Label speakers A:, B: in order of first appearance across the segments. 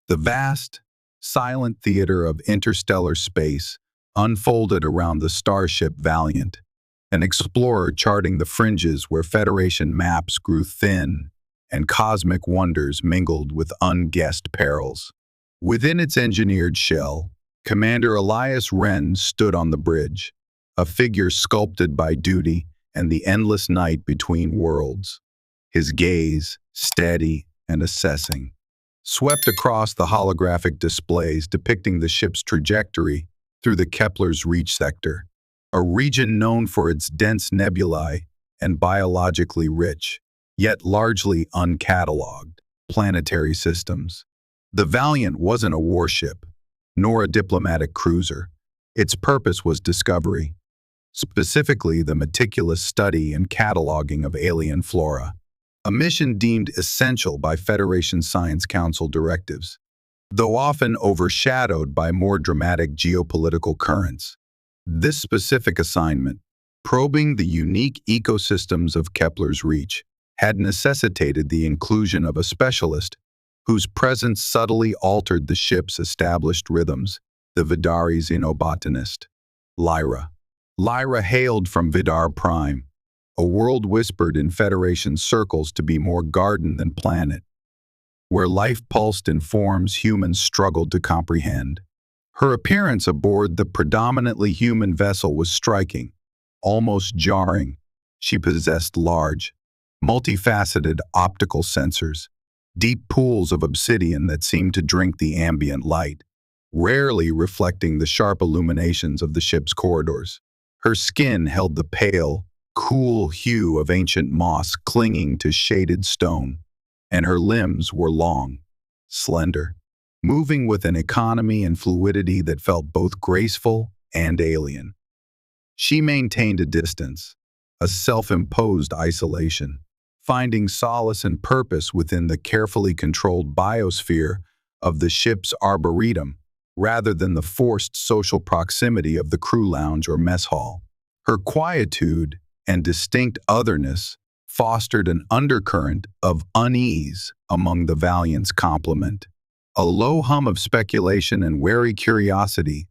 A: The vast, silent theater of interstellar space unfolded around the starship Valiant, an explorer charting the fringes where Federation maps grew thin and cosmic wonders mingled with unguessed perils. Within its engineered shell, Commander Elias Wren stood on the bridge, a figure sculpted by duty and the endless night between worlds. His gaze, steady and assessing, swept across the holographic displays depicting the ship's trajectory through the Kepler's Reach sector, a region known for its dense nebulae and biologically rich, yet largely uncatalogued, planetary systems. The Valiant wasn't a warship, nor a diplomatic cruiser. Its purpose was discovery, specifically the meticulous study and cataloging of alien flora, a mission deemed essential by Federation Science Council directives, though often overshadowed by more dramatic geopolitical currents. This specific assignment, probing the unique ecosystems of Kepler's Reach, had necessitated the inclusion of a specialist whose presence subtly altered the ship's established rhythms, the Vidari xenobotanist, Lyra. Lyra hailed from Vidar Prime, a world whispered in Federation circles to be more garden than planet, where life pulsed in forms humans struggled to comprehend. Her appearance aboard the predominantly human vessel was striking, almost jarring. She possessed large, multifaceted optical sensors, deep pools of obsidian that seemed to drink the ambient light, rarely reflecting the sharp illuminations of the ship's corridors. Her skin held the pale, cool hue of ancient moss clinging to shaded stone, and her limbs were long, slender, moving with an economy and fluidity that felt both graceful and alien. She maintained a distance, a self-imposed isolation, finding solace and purpose within the carefully controlled biosphere of the ship's arboretum, rather than the forced social proximity of the crew lounge or mess hall. Her quietude and distinct otherness fostered an undercurrent of unease among the Valiant's complement, a low hum of speculation and wary curiosity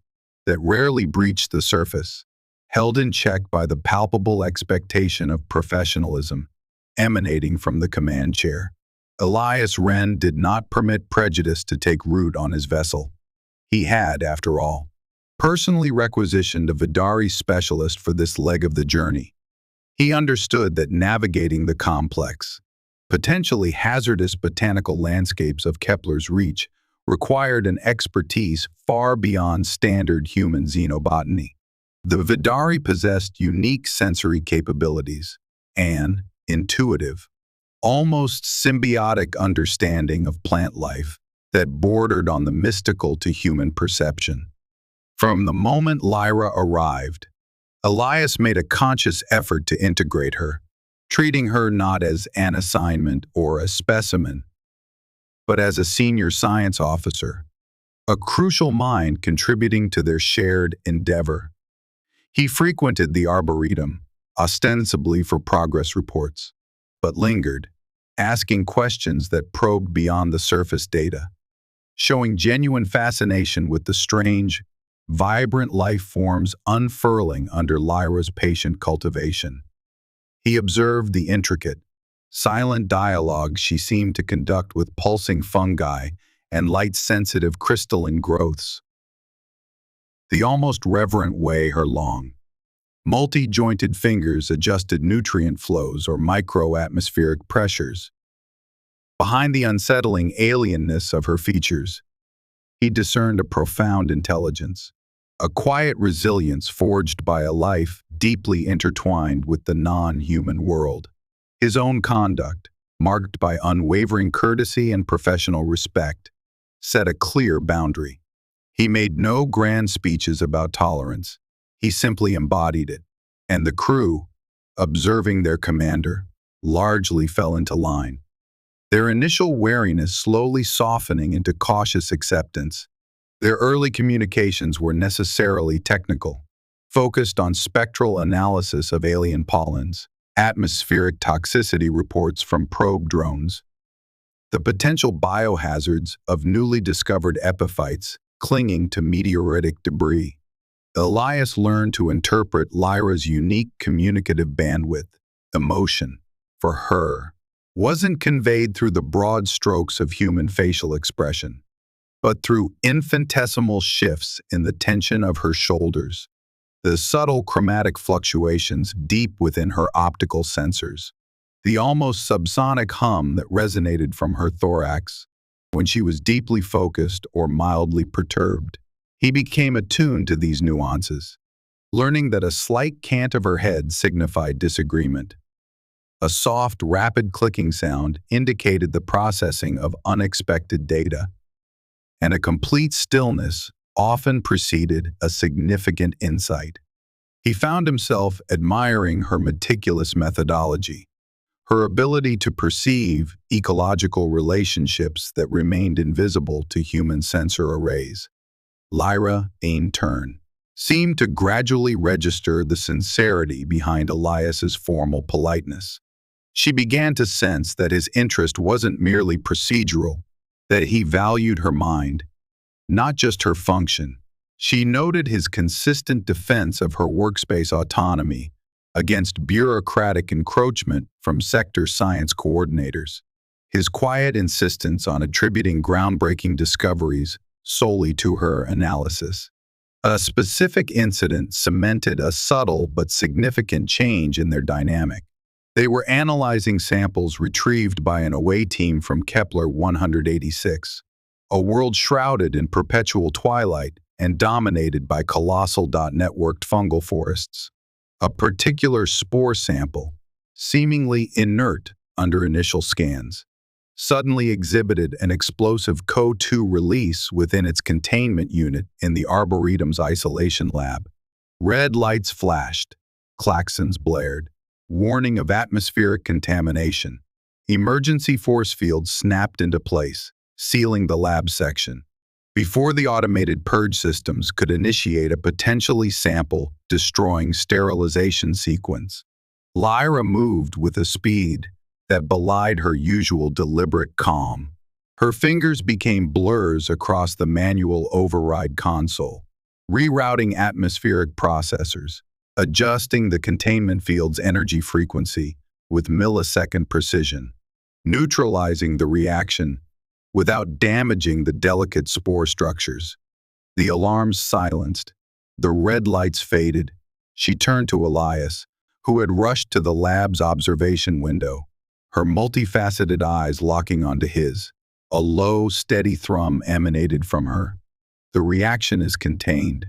A: that rarely breached the surface, held in check by the palpable expectation of professionalism emanating from the command chair. Elias Wren did not permit prejudice to take root on his vessel. He had, after all, personally requisitioned a Vidari specialist for this leg of the journey. He understood that navigating the complex, potentially hazardous botanical landscapes of Kepler's Reach required an expertise far beyond standard human xenobotany. The Vidari possessed unique sensory capabilities, an intuitive, almost symbiotic understanding of plant life that bordered on the mystical to human perception. From the moment Lyra arrived, Elias made a conscious effort to integrate her, treating her not as an assignment or a specimen, but as a senior science officer, a crucial mind contributing to their shared endeavor. He frequented the Arboretum, ostensibly for progress reports, but lingered, asking questions that probed beyond the surface data, showing genuine fascination with the strange, vibrant life forms unfurling under Lyra's patient cultivation. He observed the intricate, silent dialogue she seemed to conduct with pulsing fungi and light-sensitive crystalline growths, the almost reverent way her long, multi-jointed fingers adjusted nutrient flows or micro-atmospheric pressures. Behind the unsettling alienness of her features, he discerned a profound intelligence, a quiet resilience forged by a life deeply intertwined with the non-human world. His own conduct, marked by unwavering courtesy and professional respect, set a clear boundary. He made no grand speeches about tolerance. He simply embodied it, and the crew, observing their commander, largely fell into line, their initial wariness slowly softening into cautious acceptance. Their early communications were necessarily technical, focused on spectral analysis of alien pollens, atmospheric toxicity reports from probe drones, the potential biohazards of newly discovered epiphytes clinging to meteoritic debris. Elias learned to interpret Lyra's unique communicative bandwidth. Emotion, for her, wasn't conveyed through the broad strokes of human facial expression, but through infinitesimal shifts in the tension of her shoulders, the subtle chromatic fluctuations deep within her optical sensors, the almost subsonic hum that resonated from her thorax when she was deeply focused or mildly perturbed. He became attuned to these nuances, learning that a slight cant of her head signified disagreement. A soft, rapid clicking sound indicated the processing of unexpected data, and a complete stillness often preceded a significant insight. He found himself admiring her meticulous methodology, her ability to perceive ecological relationships that remained invisible to human sensor arrays. Lyra, in turn, seemed to gradually register the sincerity behind Elias's formal politeness. She began to sense that his interest wasn't merely procedural, that he valued her mind, not just her function. She noted his consistent defense of her workspace autonomy against bureaucratic encroachment from sector science coordinators, his quiet insistence on attributing groundbreaking discoveries solely to her analysis. A specific incident cemented a subtle but significant change in their dynamic. They were analyzing samples retrieved by an away team from Kepler 186, a world shrouded in perpetual twilight and dominated by colossal networked fungal forests. A particular spore sample, seemingly inert under initial scans, suddenly exhibited an explosive CO2 release within its containment unit in the Arboretum's isolation lab. Red lights flashed, klaxons blared, warning of atmospheric contamination. Emergency force fields snapped into place, sealing the lab section. Before the automated purge systems could initiate a potentially sample-destroying sterilization sequence, Lyra moved with a speed that belied her usual deliberate calm. Her fingers became blurs across the manual override console, rerouting atmospheric processors, adjusting the containment field's energy frequency with millisecond precision, neutralizing the reaction without damaging the delicate spore structures. The alarms silenced, the red lights faded. She turned to Elias, who had rushed to the lab's observation window, her multifaceted eyes locking onto his. A low, steady thrum emanated from her. "The reaction is contained,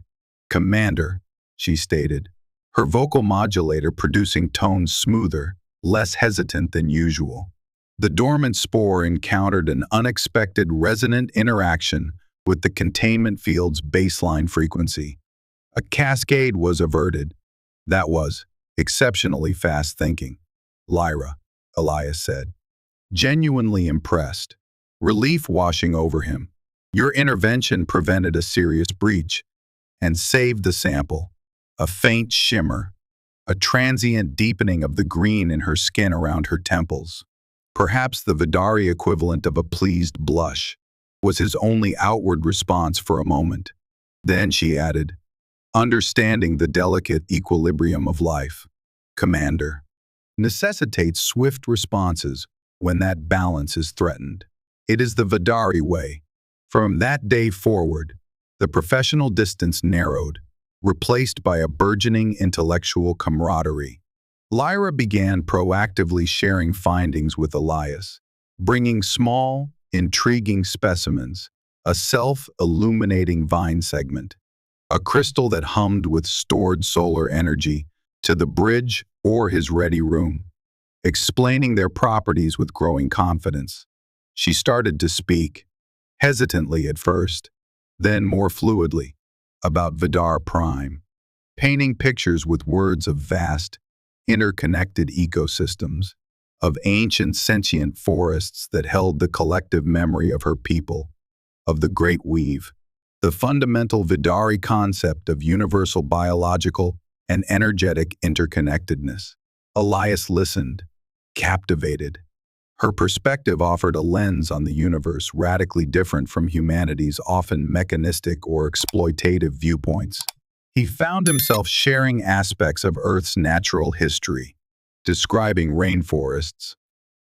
A: Commander," she stated, her vocal modulator producing tones smoother, less hesitant than usual. The dormant spore encountered an unexpected resonant interaction with the containment field's baseline frequency. A cascade was averted. That was exceptionally fast thinking. "Lyra," Elias said, genuinely impressed, relief washing over him. "Your intervention prevented a serious breach and saved the sample." A faint shimmer, a transient deepening of the green in her skin around her temples, perhaps the Vidari equivalent of a pleased blush, was his only outward response for a moment. Then she added, "Understanding the delicate equilibrium of life, Commander, necessitates swift responses when that balance is threatened. It is the Vidari way." From that day forward, the professional distance narrowed, replaced by a burgeoning intellectual camaraderie. Lyra began proactively sharing findings with Elias, bringing small, intriguing specimens, a self-illuminating vine segment, a crystal that hummed with stored solar energy, to the bridge or his ready room, explaining their properties with growing confidence. She started to speak, hesitantly at first, then more fluidly, about Vidar Prime, painting pictures with words of vast, interconnected ecosystems, of ancient sentient forests that held the collective memory of her people, of the Great Weave, the fundamental Vidari concept of universal biological and energetic interconnectedness. Elias listened, captivated, Her perspective offered a lens on the universe radically different from humanity's often mechanistic or exploitative viewpoints. He found himself sharing aspects of Earth's natural history, describing rainforests,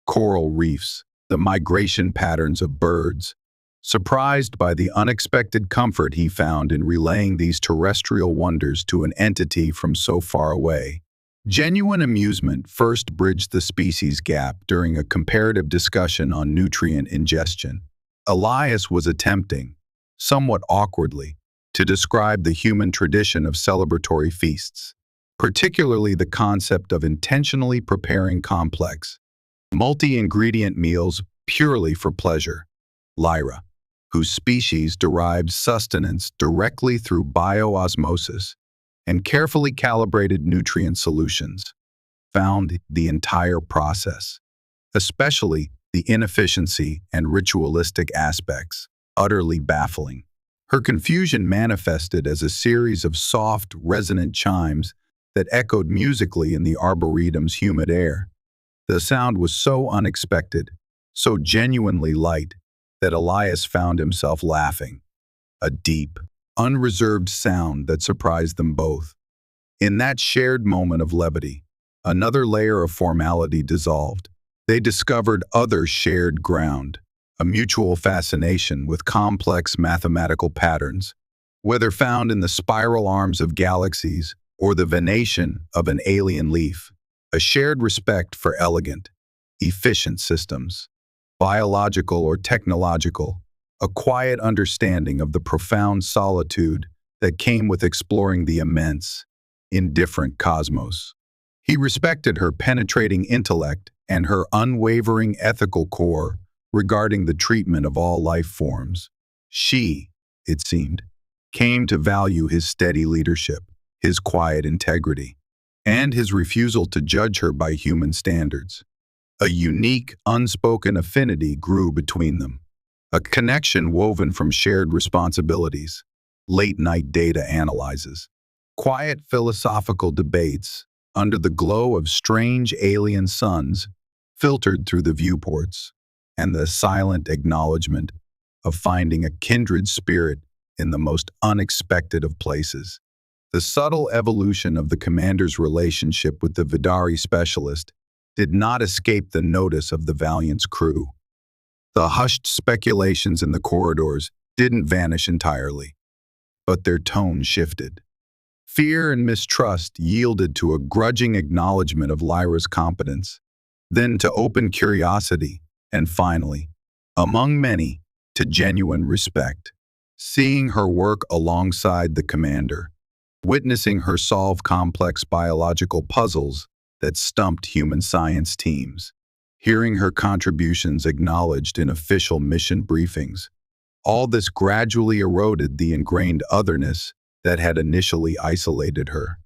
A: coral reefs, the migration patterns of birds, surprised by the unexpected comfort he found in relaying these terrestrial wonders to an entity from so far away. Genuine amusement first bridged the species gap during a comparative discussion on nutrient ingestion. Elias was attempting, somewhat awkwardly, to describe the human tradition of celebratory feasts, particularly the concept of intentionally preparing complex, multi-ingredient meals purely for pleasure. Lyra, whose species derived sustenance directly through bioosmosis and carefully calibrated nutrient solutions, found the entire process, especially the inefficiency and ritualistic aspects, utterly baffling. Her confusion manifested as a series of soft, resonant chimes that echoed musically in the arboretum's humid air. The sound was so unexpected, so genuinely light, that Elias found himself laughing. A deep, unreserved sound that surprised them both. In that shared moment of levity, another layer of formality dissolved. They discovered other shared ground, a mutual fascination with complex mathematical patterns, whether found in the spiral arms of galaxies or the venation of an alien leaf, a shared respect for elegant, efficient systems, biological or technological, a quiet understanding of the profound solitude that came with exploring the immense, indifferent cosmos. He respected her penetrating intellect and her unwavering ethical core regarding the treatment of all life forms. She, it seemed, came to value his steady leadership, his quiet integrity, and his refusal to judge her by human standards. A unique, unspoken affinity grew between them, a connection woven from shared responsibilities, late-night data analyses, quiet philosophical debates under the glow of strange alien suns filtered through the viewports, and the silent acknowledgement of finding a kindred spirit in the most unexpected of places. The subtle evolution of the commander's relationship with the Vidari specialist did not escape the notice of the Valiant's crew. The hushed speculations in the corridors didn't vanish entirely, but their tone shifted. Fear and mistrust yielded to a grudging acknowledgement of Lyra's competence, then to open curiosity, and finally, among many, to genuine respect. Seeing her work alongside the commander, witnessing her solve complex biological puzzles that stumped human science teams, hearing her contributions acknowledged in official mission briefings, all this gradually eroded the ingrained otherness that had initially isolated her.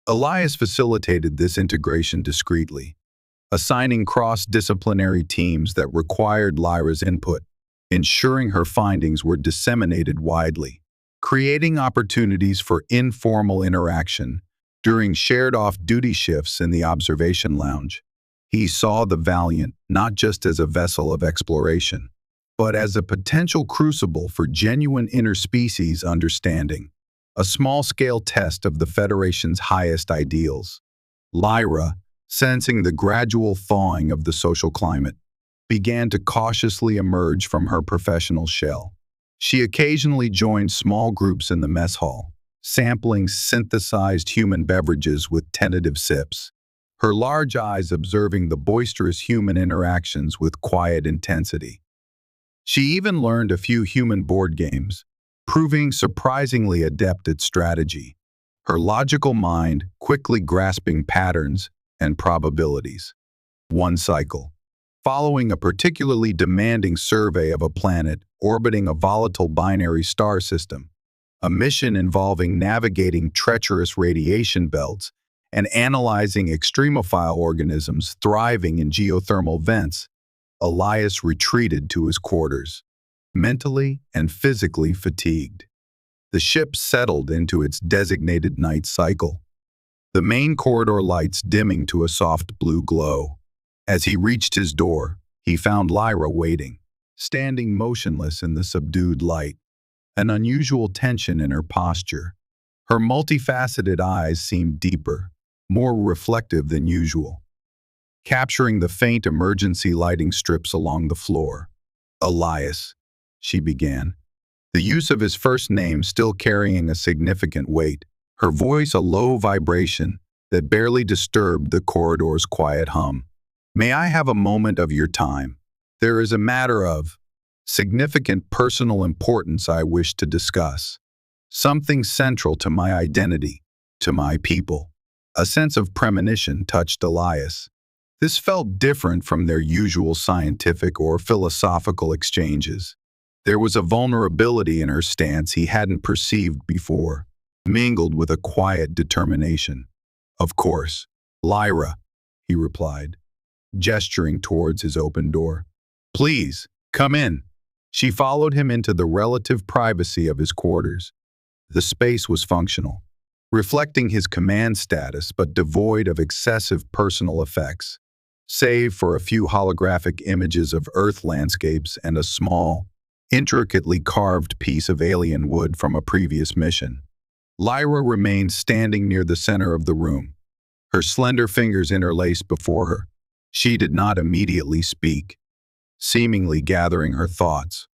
A: Elias facilitated this integration discreetly, assigning cross-disciplinary teams that required Lyra's input, ensuring her findings were disseminated widely, creating opportunities for informal interaction during shared off-duty shifts in the observation lounge. He saw the Valiant not just as a vessel of exploration, but as a potential crucible for genuine interspecies understanding, a small-scale test of the Federation's highest ideals. Lyra, sensing the gradual thawing of the social climate, began to cautiously emerge from her professional shell. She occasionally joined small groups in the mess hall, sampling synthesized human beverages with tentative sips, her large eyes observing the boisterous human interactions with quiet intensity. She even learned a few human board games, proving surprisingly adept at strategy, her logical mind quickly grasping patterns and probabilities. One cycle, following a particularly demanding survey of a planet orbiting a volatile binary star system, a mission involving navigating treacherous radiation belts and analyzing extremophile organisms thriving in geothermal vents, Elias retreated to his quarters, mentally and physically fatigued. The ship settled into its designated night cycle, the main corridor lights dimming to a soft blue glow. As he reached his door, He found Lyra waiting, standing motionless in the subdued light, an unusual tension in her posture. Her multifaceted eyes seemed deeper, more reflective than usual, capturing the faint emergency lighting strips along the floor. "Elias," she began, the use of his first name still carrying a significant weight, her voice a low vibration that barely disturbed the corridor's quiet hum. "May I have a moment of your time? There is a matter of significant personal importance I wish to discuss. Something central to my identity, to my people." A sense of premonition touched Elias. This felt different from their usual scientific or philosophical exchanges. There was a vulnerability in her stance he hadn't perceived before, mingled with a quiet determination. "Of course, Lyra," he replied, gesturing towards his open door. "Please, come in." She followed him into the relative privacy of his quarters. The space was functional, reflecting his command status but devoid of excessive personal effects, save for a few holographic images of Earth landscapes and a small, intricately carved piece of alien wood from a previous mission. Lyra remained standing near the center of the room, her slender fingers interlaced before her. She did not immediately speak, seemingly gathering her thoughts,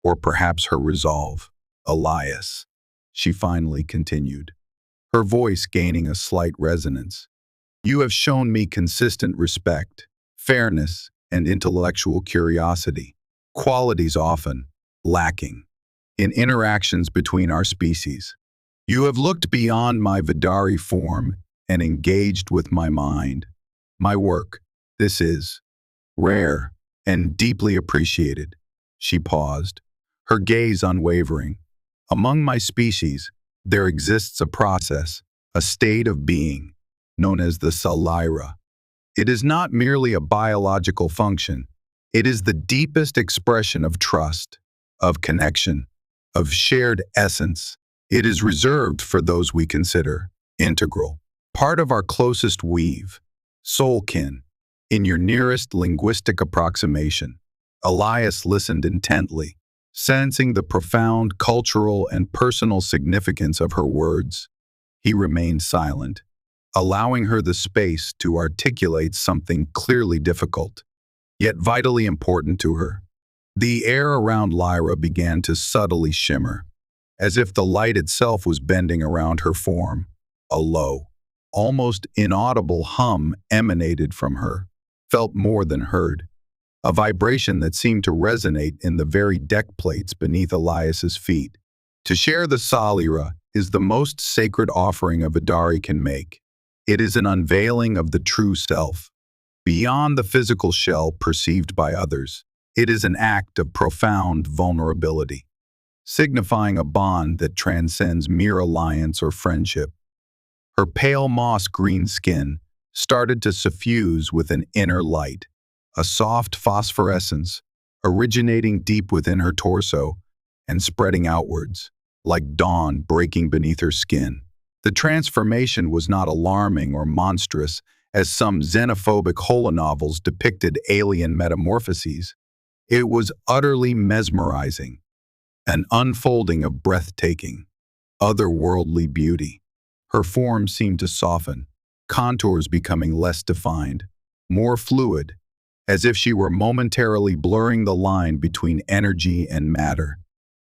A: or perhaps her resolve. "Elias," she finally continued, her voice gaining a slight resonance. "You have shown me consistent respect, fairness, and intellectual curiosity, qualities often lacking in interactions between our species. You have looked beyond my Vidari form and engaged with my mind, my work. This is rare and deeply appreciated." She paused, her gaze unwavering. "Among my species, there exists a process, a state of being, known as the Lyra. It is not merely a biological function. It is the deepest expression of trust, of connection, of shared essence. It is reserved for those we consider integral, part of our closest weave, soul kin. In your nearest linguistic approximation." Elias listened intently, sensing the profound cultural and personal significance of her words. He remained silent, allowing her the space to articulate something clearly difficult, yet vitally important to her. The air around Lyra began to subtly shimmer, as if the light itself was bending around her form. A low, almost inaudible hum emanated from her, felt more than heard, a vibration that seemed to resonate in the very deck plates beneath Elias's feet. To share the Lyra is the most sacred offering a Vidari can make. It is an unveiling of the true self, beyond the physical shell perceived by others. It is an act of profound vulnerability, signifying a bond that transcends mere alliance or friendship. Her pale moss-green skin started to suffuse with an inner light, a soft phosphorescence originating deep within her torso and spreading outwards, like dawn breaking beneath her skin. The transformation was not alarming or monstrous, as some xenophobic holonovels depicted alien metamorphoses. It was utterly mesmerizing, an unfolding of breathtaking, otherworldly beauty. Her form seemed to soften, contours becoming less defined, more fluid, as if she were momentarily blurring the line between energy and matter.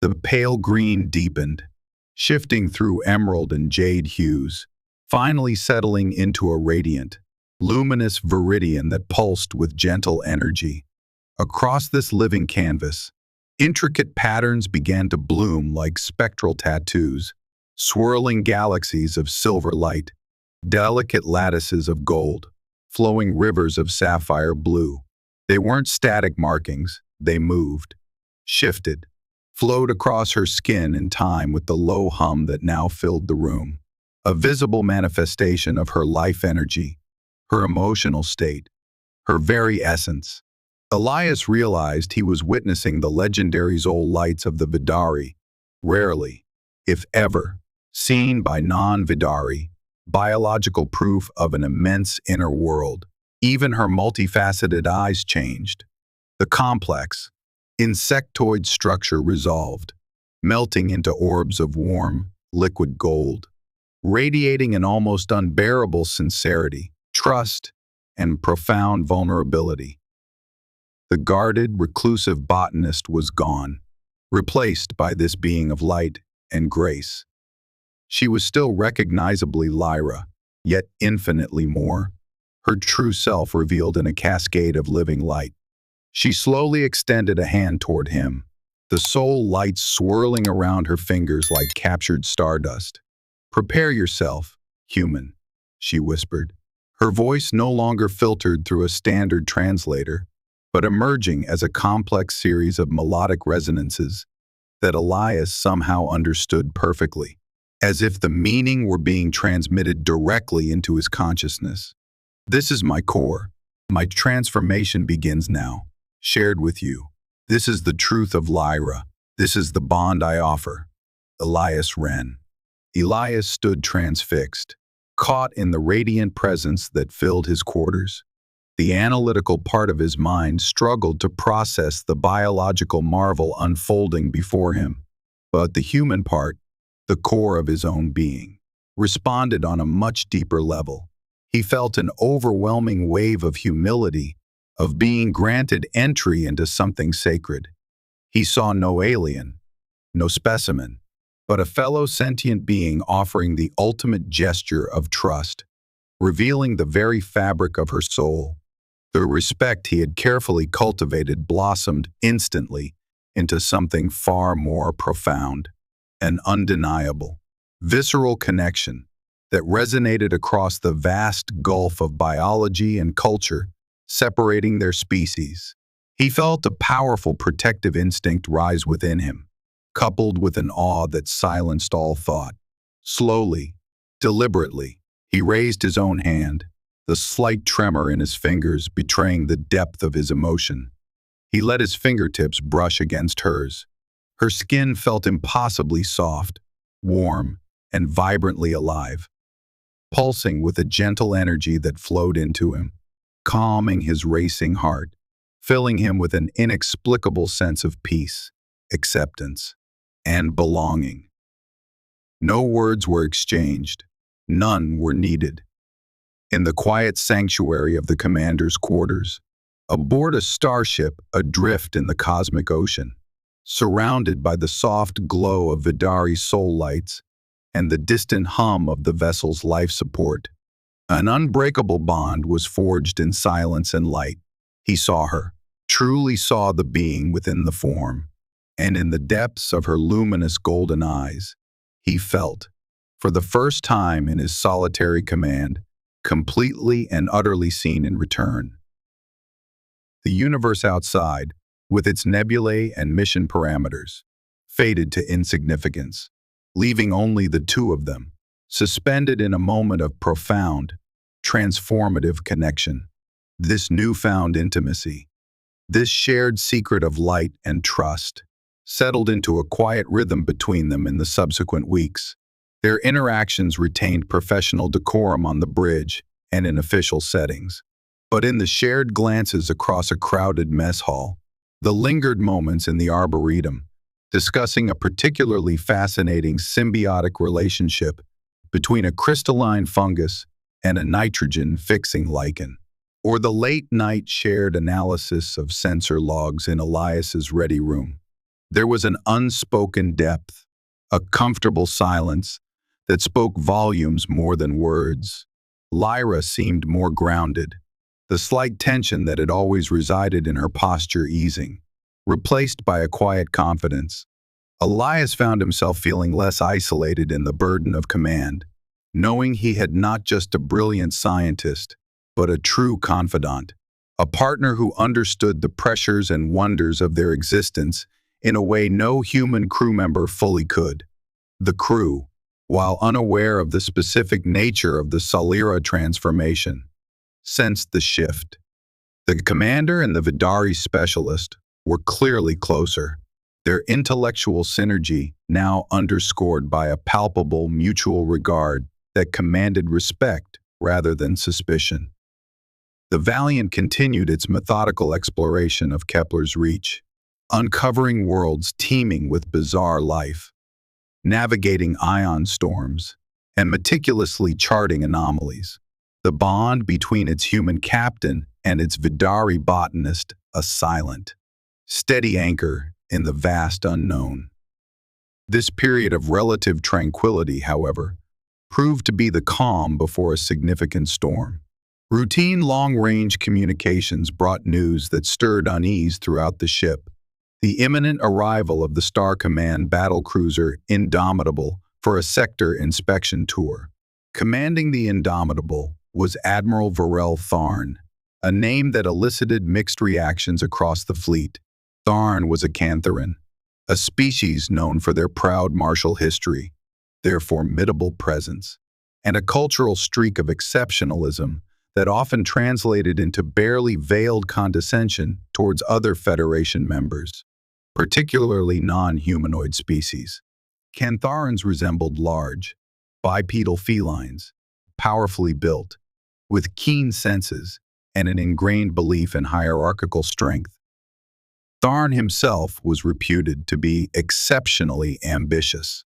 A: The pale green deepened, shifting through emerald and jade hues, finally settling into a radiant, luminous viridian that pulsed with gentle energy. Across this living canvas, intricate patterns began to bloom like spectral tattoos, swirling galaxies of silver light, delicate lattices of gold, flowing rivers of sapphire blue. They weren't static markings, they moved, shifted, flowed across her skin in time with the low hum that now filled the room, a visible manifestation of her life energy, her emotional state, her very essence. Elias realized he was witnessing the legendary Zol lights of the Vidari, rarely, if ever, seen by non-Vidari, biological proof of an immense inner world. Even her multifaceted eyes changed, The complex, insectoid structure resolved, melting into orbs of warm, liquid gold, radiating an almost unbearable sincerity, trust, and profound vulnerability. The guarded, reclusive botanist was gone, replaced by this being of light and grace. She was still recognizably Lyra, yet infinitely more, her true self revealed in a cascade of living light. She slowly extended a hand toward him, the soul lights swirling around her fingers like captured stardust. "Prepare yourself, human," she whispered, her voice no longer filtered through a standard translator, but emerging as a complex series of melodic resonances that Elias somehow understood perfectly, as if the meaning were being transmitted directly into his consciousness. "This is my core. My transformation begins now, shared with you. This is the truth of Lyra. This is the bond I offer." Elias Wren. Elias stood transfixed, caught in the radiant presence that filled his quarters. The analytical part of his mind struggled to process the biological marvel unfolding before him, but the human part, the core of his own being, responded on a much deeper level. He felt an overwhelming wave of humility, of being granted entry into something sacred. He saw no alien, no specimen, but a fellow sentient being offering the ultimate gesture of trust, revealing the very fabric of her soul. The respect he had carefully cultivated blossomed instantly into something far more profound, an undeniable, visceral connection that resonated across the vast gulf of biology and culture separating their species. He felt a powerful protective instinct rise within him, coupled with an awe that silenced all thought. Slowly, deliberately, he raised his own hand, the slight tremor in his fingers betraying the depth of his emotion. He let his fingertips brush against hers. Her skin felt impossibly soft, warm, and vibrantly alive, pulsing with a gentle energy that flowed into him, calming his racing heart, filling him with an inexplicable sense of peace, acceptance, and belonging. No words were exchanged, none were needed. In the quiet sanctuary of the commander's quarters, aboard a starship adrift in the cosmic ocean, surrounded by the soft glow of Vidari soul lights and the distant hum of the vessel's life support, an unbreakable bond was forged in silence and light. He saw her, truly saw the being within the form, and in the depths of her luminous golden eyes, he felt, for the first time in his solitary command, completely and utterly seen in return. The universe outside, with its nebulae and mission parameters, faded to insignificance, leaving only the two of them, suspended in a moment of profound, transformative connection. This newfound intimacy, this shared secret of light and trust, settled into a quiet rhythm between them in the subsequent weeks. Their interactions retained professional decorum on the bridge and in official settings, but in the shared glances across a crowded mess hall, the lingered moments in the arboretum, discussing a particularly fascinating symbiotic relationship between a crystalline fungus and a nitrogen-fixing lichen, or the late-night shared analysis of sensor logs in Elias's ready room. There was an unspoken depth, a comfortable silence that spoke volumes more than words. Lyra seemed more grounded, the slight tension that had always resided in her posture easing, replaced by a quiet confidence. Elias found himself feeling less isolated in the burden of command, knowing he had not just a brilliant scientist, but a true confidant, a partner who understood the pressures and wonders of their existence in a way no human crew member fully could. The crew, while unaware of the specific nature of the Lyra transformation, sensed the shift. The commander and the Vidari specialist were clearly closer, their intellectual synergy now underscored by a palpable mutual regard that commanded respect rather than suspicion. The Valiant continued its methodical exploration of Kepler's reach, uncovering worlds teeming with bizarre life, navigating ion storms, and meticulously charting anomalies. The bond between its human captain and its Vidari botanist, a silent, steady anchor in the vast unknown. This period of relative tranquility, however, proved to be the calm before a significant storm. Routine long-range communications brought news that stirred unease throughout the ship. The imminent arrival of the Star Command battlecruiser Indomitable for a sector inspection tour. Commanding the Indomitable was Admiral Varel Tharn, a name that elicited mixed reactions across the fleet. Tharn was a Cantharan, a species known for their proud martial history, their formidable presence, and a cultural streak of exceptionalism that often translated into barely veiled condescension towards other Federation members, particularly non-humanoid species. Cantharans resembled large, bipedal felines, powerfully built, with keen senses and an ingrained belief in hierarchical strength. Tharn himself was reputed to be exceptionally ambitious,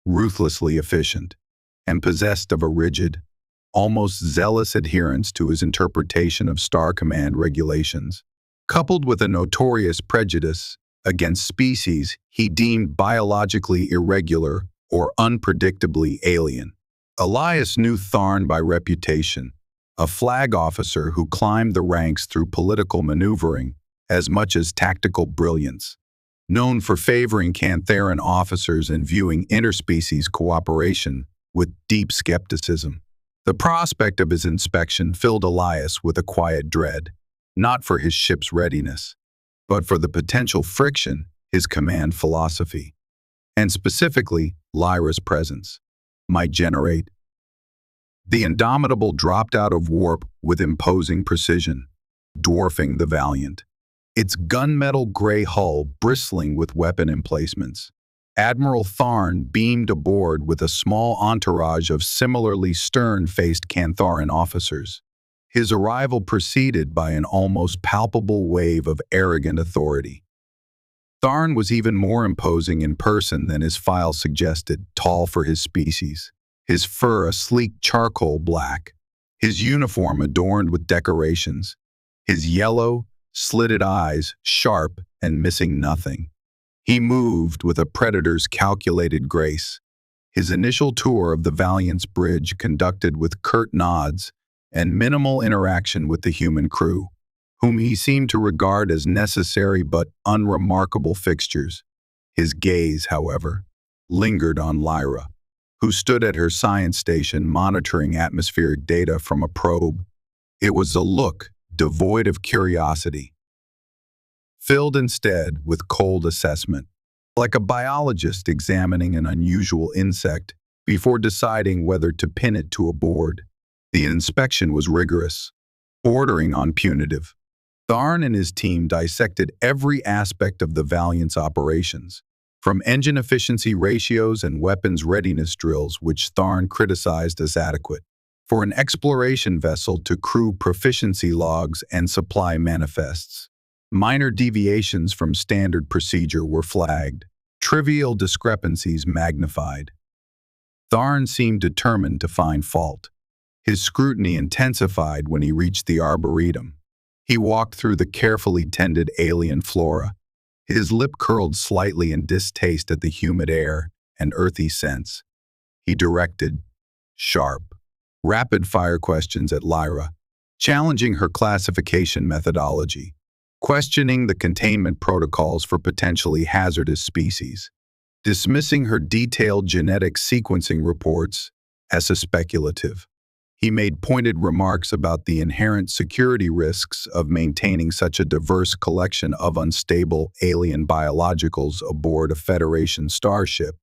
A: ruthlessly efficient, and possessed of a rigid, almost zealous adherence to his interpretation of Star Command regulations, coupled with a notorious prejudice against species he deemed biologically irregular or unpredictably alien. Elias knew Tharn by reputation, a flag officer who climbed the ranks through political maneuvering as much as tactical brilliance, known for favoring Cantharan officers and viewing interspecies cooperation with deep skepticism. The prospect of his inspection filled Elias with a quiet dread, not for his ship's readiness, but for the potential friction his command philosophy, and specifically Lyra's presence, might generate. The Indomitable dropped out of warp with imposing precision, dwarfing the Valiant, its gunmetal gray hull bristling with weapon emplacements. Admiral Tharn beamed aboard with a small entourage of similarly stern-faced Cantharan officers, his arrival preceded by an almost palpable wave of arrogant authority. Tharn was even more imposing in person than his file suggested, tall for his species, his fur a sleek charcoal black, his uniform adorned with decorations, his yellow, slitted eyes sharp and missing nothing. He moved with a predator's calculated grace, his initial tour of the Valiant's bridge conducted with curt nods and minimal interaction with the human crew, whom he seemed to regard as necessary but unremarkable fixtures. His gaze, however, lingered on Lyra, who stood at her science station monitoring atmospheric data from a probe. It was a look devoid of curiosity, filled instead with cold assessment, like a biologist examining an unusual insect before deciding whether to pin it to a board. The inspection was rigorous, bordering on punitive. Tharn and his team dissected every aspect of the Valiant's operations, from engine efficiency ratios and weapons readiness drills, which Tharn criticized as adequate, for an exploration vessel to crew proficiency logs and supply manifests. Minor deviations from standard procedure were flagged, trivial discrepancies magnified. Tharn seemed determined to find fault. His scrutiny intensified when he reached the Arboretum. He walked through the carefully tended alien flora, his lip curled slightly in distaste at the humid air and earthy scents. He directed sharp, rapid-fire questions at Lyra, challenging her classification methodology, questioning the containment protocols for potentially hazardous species, dismissing her detailed genetic sequencing reports as a speculative. He made pointed remarks about the inherent security risks of maintaining such a diverse collection of unstable alien biologicals aboard a Federation starship.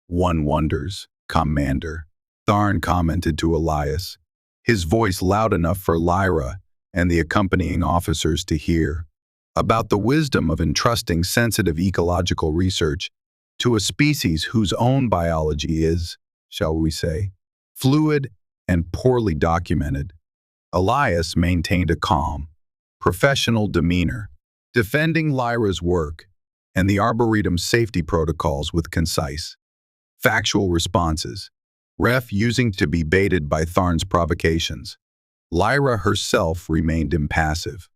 A: "One wonders, Commander," Tharn commented to Elias, his voice loud enough for Lyra and the accompanying officers to hear, about the wisdom of entrusting sensitive ecological research to a species whose own biology is, shall we say, fluid and poorly documented. Elias maintained a calm, professional demeanor, defending Lyra's work and the Arboretum's safety protocols with concise, factual responses, refusing to be baited by Tharn's provocations. Lyra herself remained impassive,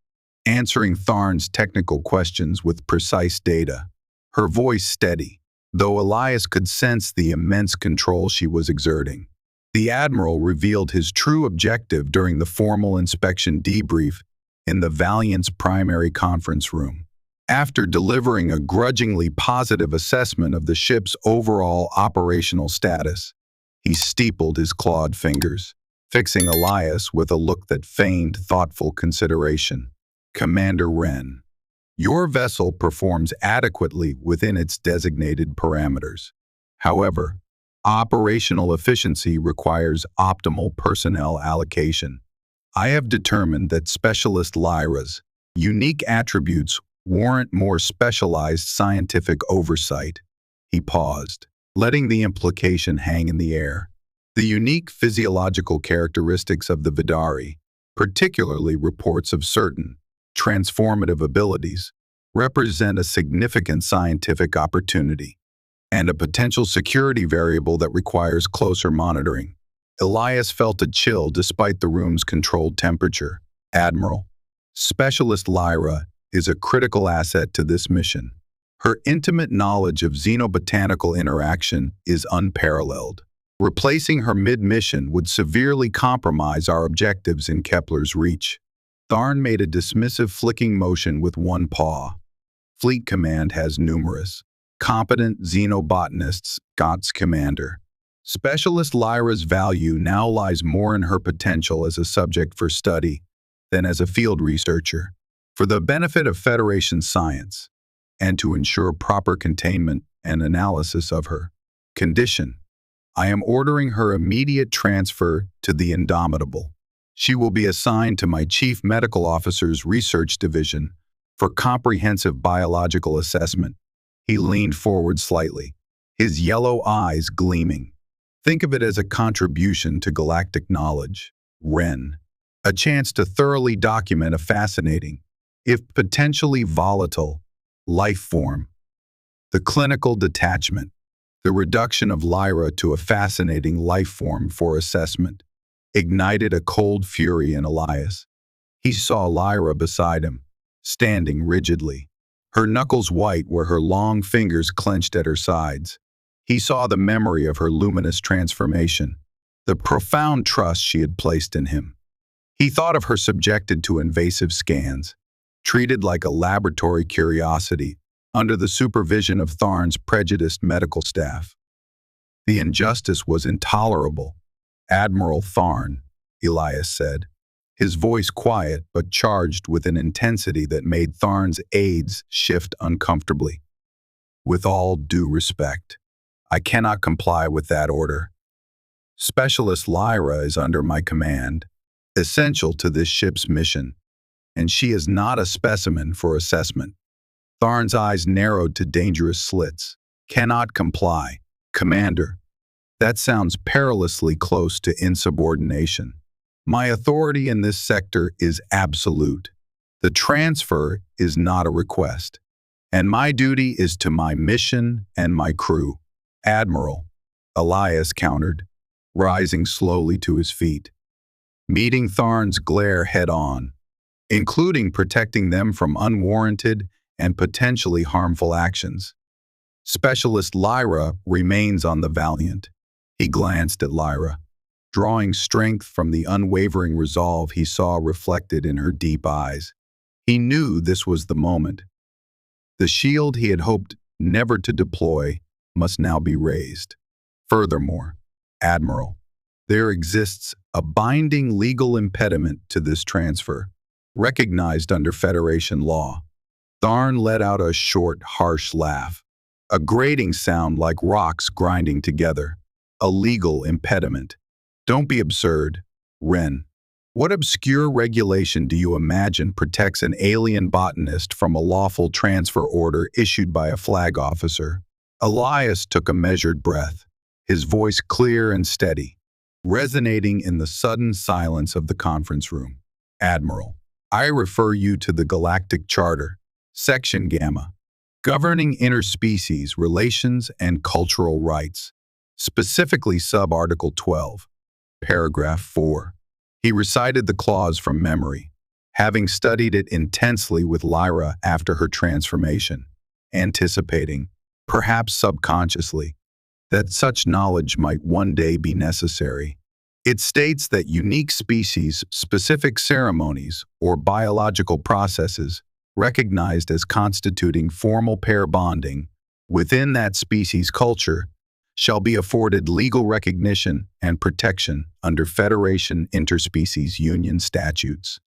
A: answering Tharn's technical questions with precise data, her voice steady, though Elias could sense the immense control she was exerting. The admiral revealed his true objective during the formal inspection debrief in the Valiant's primary conference room. After delivering a grudgingly positive assessment of the ship's overall operational status, he steepled his clawed fingers, fixing Elias with a look that feigned thoughtful consideration. Commander Wren, your vessel performs adequately within its designated parameters. However, operational efficiency requires optimal personnel allocation. I have determined that Specialist Lyra's unique attributes warrant more specialized scientific oversight. He paused, letting the implication hang in the air. The unique physiological characteristics of the Vidari, particularly reports of certain transformative abilities, represent a significant scientific opportunity and a potential security variable that requires closer monitoring. Elias felt a chill despite the room's controlled temperature. Admiral, Specialist Lyra is a critical asset to this mission. Her intimate knowledge of xenobotanical interaction is unparalleled. Replacing her mid-mission would severely compromise our objectives in Kepler's reach. Tharn made a dismissive flicking motion with one paw. Fleet Command has numerous competent xenobotanists, GOTS Commander. Specialist Lyra's value now lies more in her potential as a subject for study than as a field researcher. For the benefit of Federation science, and to ensure proper containment and analysis of her condition, I am ordering her immediate transfer to the Indomitable. She will be assigned to my Chief Medical Officer's Research Division for comprehensive biological assessment. He leaned forward slightly, his yellow eyes gleaming. Think of it as a contribution to galactic knowledge, Wren. A chance to thoroughly document a fascinating, if potentially volatile, life form. The clinical detachment, the reduction of Lyra to a fascinating life form for assessment, ignited a cold fury in Elias. He saw Lyra beside him, standing rigidly, her knuckles white where her long fingers clenched at her sides. He saw the memory of her luminous transformation, the profound trust she had placed in him. He thought of her subjected to invasive scans, treated like a laboratory curiosity under the supervision of Tharn's prejudiced medical staff. The injustice was intolerable. Admiral Tharn, Elias said, his voice quiet but charged with an intensity that made Tharn's aides shift uncomfortably. With all due respect, I cannot comply with that order. Specialist Lyra is under my command, essential to this ship's mission, and she is not a specimen for assessment. Tharn's eyes narrowed to dangerous slits. Cannot comply, Commander. That sounds perilously close to insubordination. My authority in this sector is absolute. The transfer is not a request, and my duty is to my mission and my crew. Admiral, Elias countered, rising slowly to his feet, meeting Tharn's glare head-on, including protecting them from unwarranted and potentially harmful actions. Specialist Lyra remains on the Valiant. He glanced at Lyra, drawing strength from the unwavering resolve he saw reflected in her deep eyes. He knew this was the moment. The shield he had hoped never to deploy must now be raised. Furthermore, Admiral, there exists a binding legal impediment to this transfer, recognized under Federation law. Tharn let out a short, harsh laugh, a grating sound like rocks grinding together. A legal impediment. Don't be absurd, Wren. What obscure regulation do you imagine protects an alien botanist from a lawful transfer order issued by a flag officer? Elias took a measured breath, his voice clear and steady. resonating in the sudden silence of the conference room. Admiral, I refer you to the Galactic Charter, Section Gamma, governing interspecies relations and cultural rights, specifically Sub-Article 12, Paragraph 4. He recited the clause from memory, having studied it intensely with Lyra after her transformation, anticipating, perhaps subconsciously, that such knowledge might one day be necessary. It states that unique species-specific ceremonies or biological processes recognized as constituting formal pair bonding within that species' culture shall be afforded legal recognition and protection under Federation interspecies union statutes,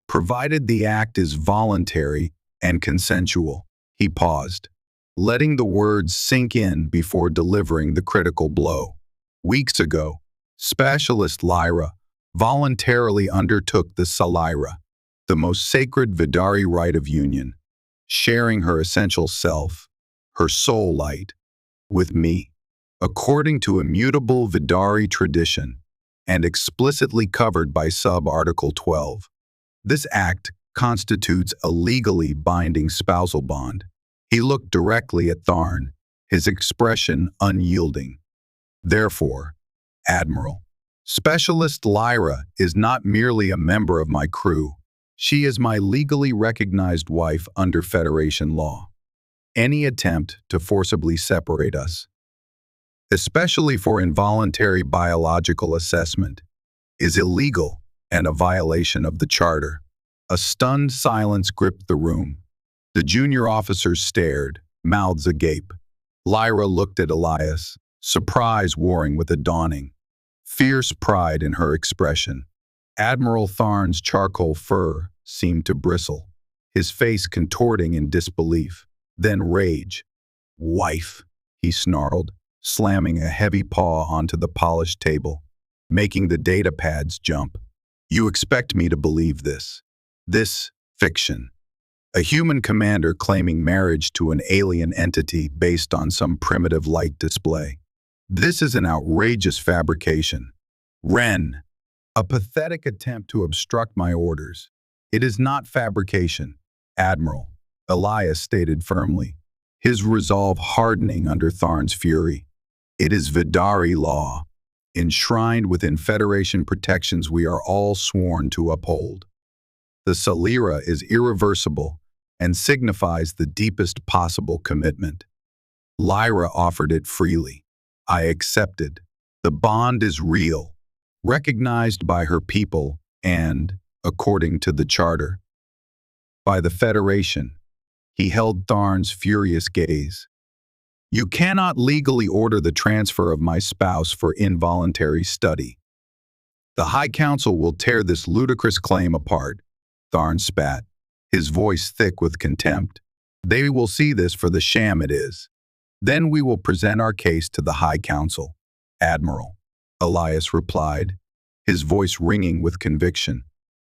A: provided the act is voluntary and consensual. He paused, letting the words sink in before delivering the critical blow. Weeks ago, Specialist Lyra voluntarily undertook the Salira, the most sacred Vidari rite of union, sharing her essential self, her soul light, with me, according to immutable Vidari tradition and explicitly covered by Sub-Article 12. This act constitutes a legally binding spousal bond. He looked directly at Tharn, his expression unyielding. Therefore, Admiral, Specialist Lyra is not merely a member of my crew. She is my legally recognized wife under Federation law. Any attempt to forcibly separate us, especially for involuntary biological assessment, is illegal and a violation of the Charter. A stunned silence gripped the room. The junior officers stared, mouths agape. Lyra looked at Elias, surprise warring with a dawning, fierce pride in her expression. Admiral Tharn's charcoal fur seemed to bristle, his face contorting in disbelief. Then rage. "Wife," he snarled, slamming a heavy paw onto the polished table, making the data pads jump. "You expect me to believe this? This fiction? A human commander claiming marriage to an alien entity based on some primitive light display. This is an outrageous fabrication. Ren, a pathetic attempt to obstruct my orders. It is not fabrication, Admiral," Elias stated firmly, his resolve hardening under Tharn's fury. "It is Vidari law, enshrined within Federation protections we are all sworn to uphold. The Salira is irreversible and signifies the deepest possible commitment. Lyra offered it freely. I accepted. The bond is real, recognized by her people and, according to the Charter, by the Federation." He held Tharn's furious gaze. "You cannot legally order the transfer of my spouse for involuntary study. The High Council will tear this ludicrous claim apart," Tharn spat, his voice thick with contempt. "They will see this for the sham it is. Then we will present our case to the High Council." "Admiral," Elias replied, his voice ringing with conviction,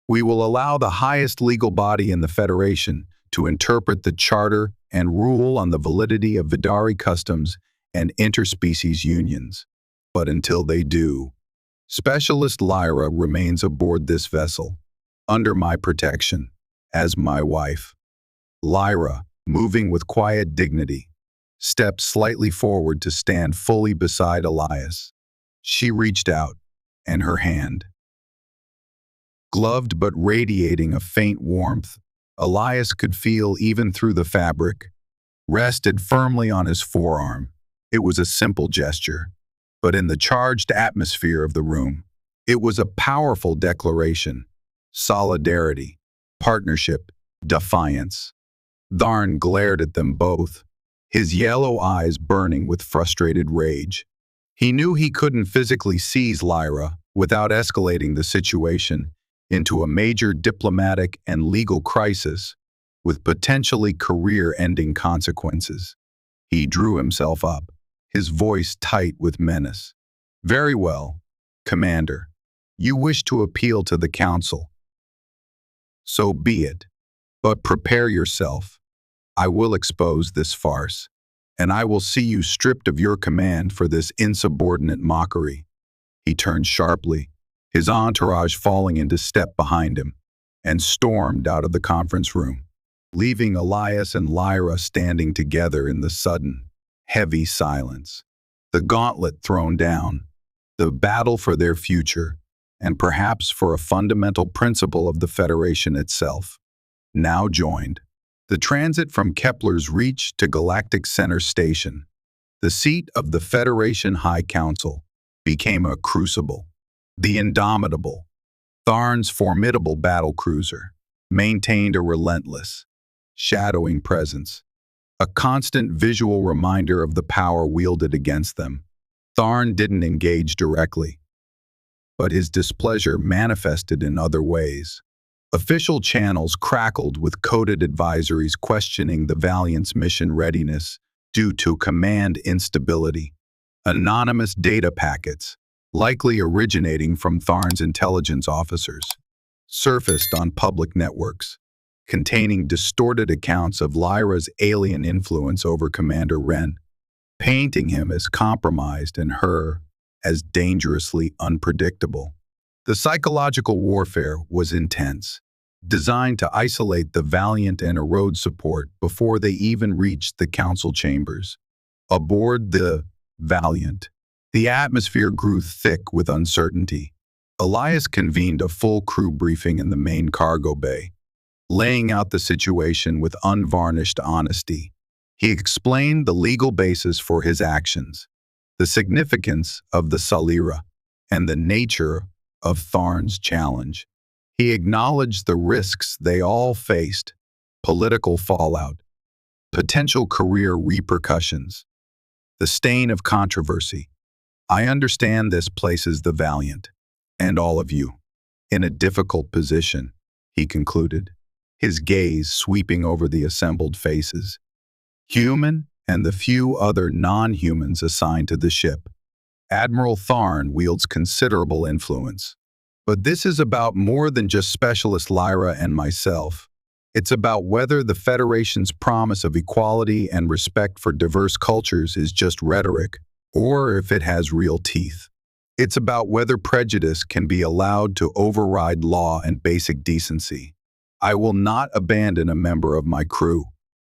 A: "we will allow the highest legal body in the Federation to interpret the Charter and rule on the validity of Vidari customs and interspecies unions. But until they do, Specialist Lyra remains aboard this vessel, under my protection, as my wife." Lyra, moving with quiet dignity, stepped slightly forward to stand fully beside Elias. She reached out, and her hand, gloved but radiating a faint warmth, Elias could feel even through the fabric, rested firmly on his forearm. It was a simple gesture, but in the charged atmosphere of the room, it was a powerful declaration. Solidarity, partnership, defiance. Tharn glared at them both, his yellow eyes burning with frustrated rage. He knew he couldn't physically seize Lyra without escalating the situation into a major diplomatic and legal crisis with potentially career-ending consequences. He drew himself up, his voice tight with menace. "Very well, Commander. You wish to appeal to the Council. So be it. But prepare yourself. I will expose this farce, and I will see you stripped of your command for this insubordinate mockery." He turned sharply, his entourage falling into step behind him, and stormed out of the conference room, leaving Elias and Lyra standing together in the sudden, heavy silence. The gauntlet thrown down, the battle for their future, and perhaps for a fundamental principle of the Federation itself, now joined. The transit from Kepler's Reach to Galactic Center Station, the seat of the Federation High Council, became a crucible. The indomitable, Tharn's formidable battle cruiser, maintained a relentless, shadowing presence, a constant visual reminder of the power wielded against them. Tharn didn't engage directly, but his displeasure manifested in other ways. Official channels crackled with coded advisories questioning the Valiant's mission readiness due to command instability. Anonymous data packets, likely originating from Tharn's intelligence officers, surfaced on public networks, containing distorted accounts of Lyra's alien influence over Commander Wren, painting him as compromised and her as dangerously unpredictable. The psychological warfare was intense, designed to isolate the Valiant and erode support before they even reached the council chambers. Aboard the Valiant, the atmosphere grew thick with uncertainty. Elias convened a full crew briefing in the main cargo bay, laying out the situation with unvarnished honesty. He explained the legal basis for his actions, the significance of the Salira, and the nature of Tharn's challenge. He acknowledged the risks they all faced: political fallout, potential career repercussions, the stain of controversy. I understand this places the Valiant, and all of you, in a difficult position, he concluded, his gaze sweeping over the assembled faces, human and the few other non-humans assigned to the ship. Admiral Tharn wields considerable influence. But this is about more than just Specialist Lyra and myself. It's about whether the Federation's promise of equality and respect for diverse cultures is just rhetoric, or if it has real teeth. It's about whether prejudice can be allowed to override law and basic decency. I will not abandon a member of my crew,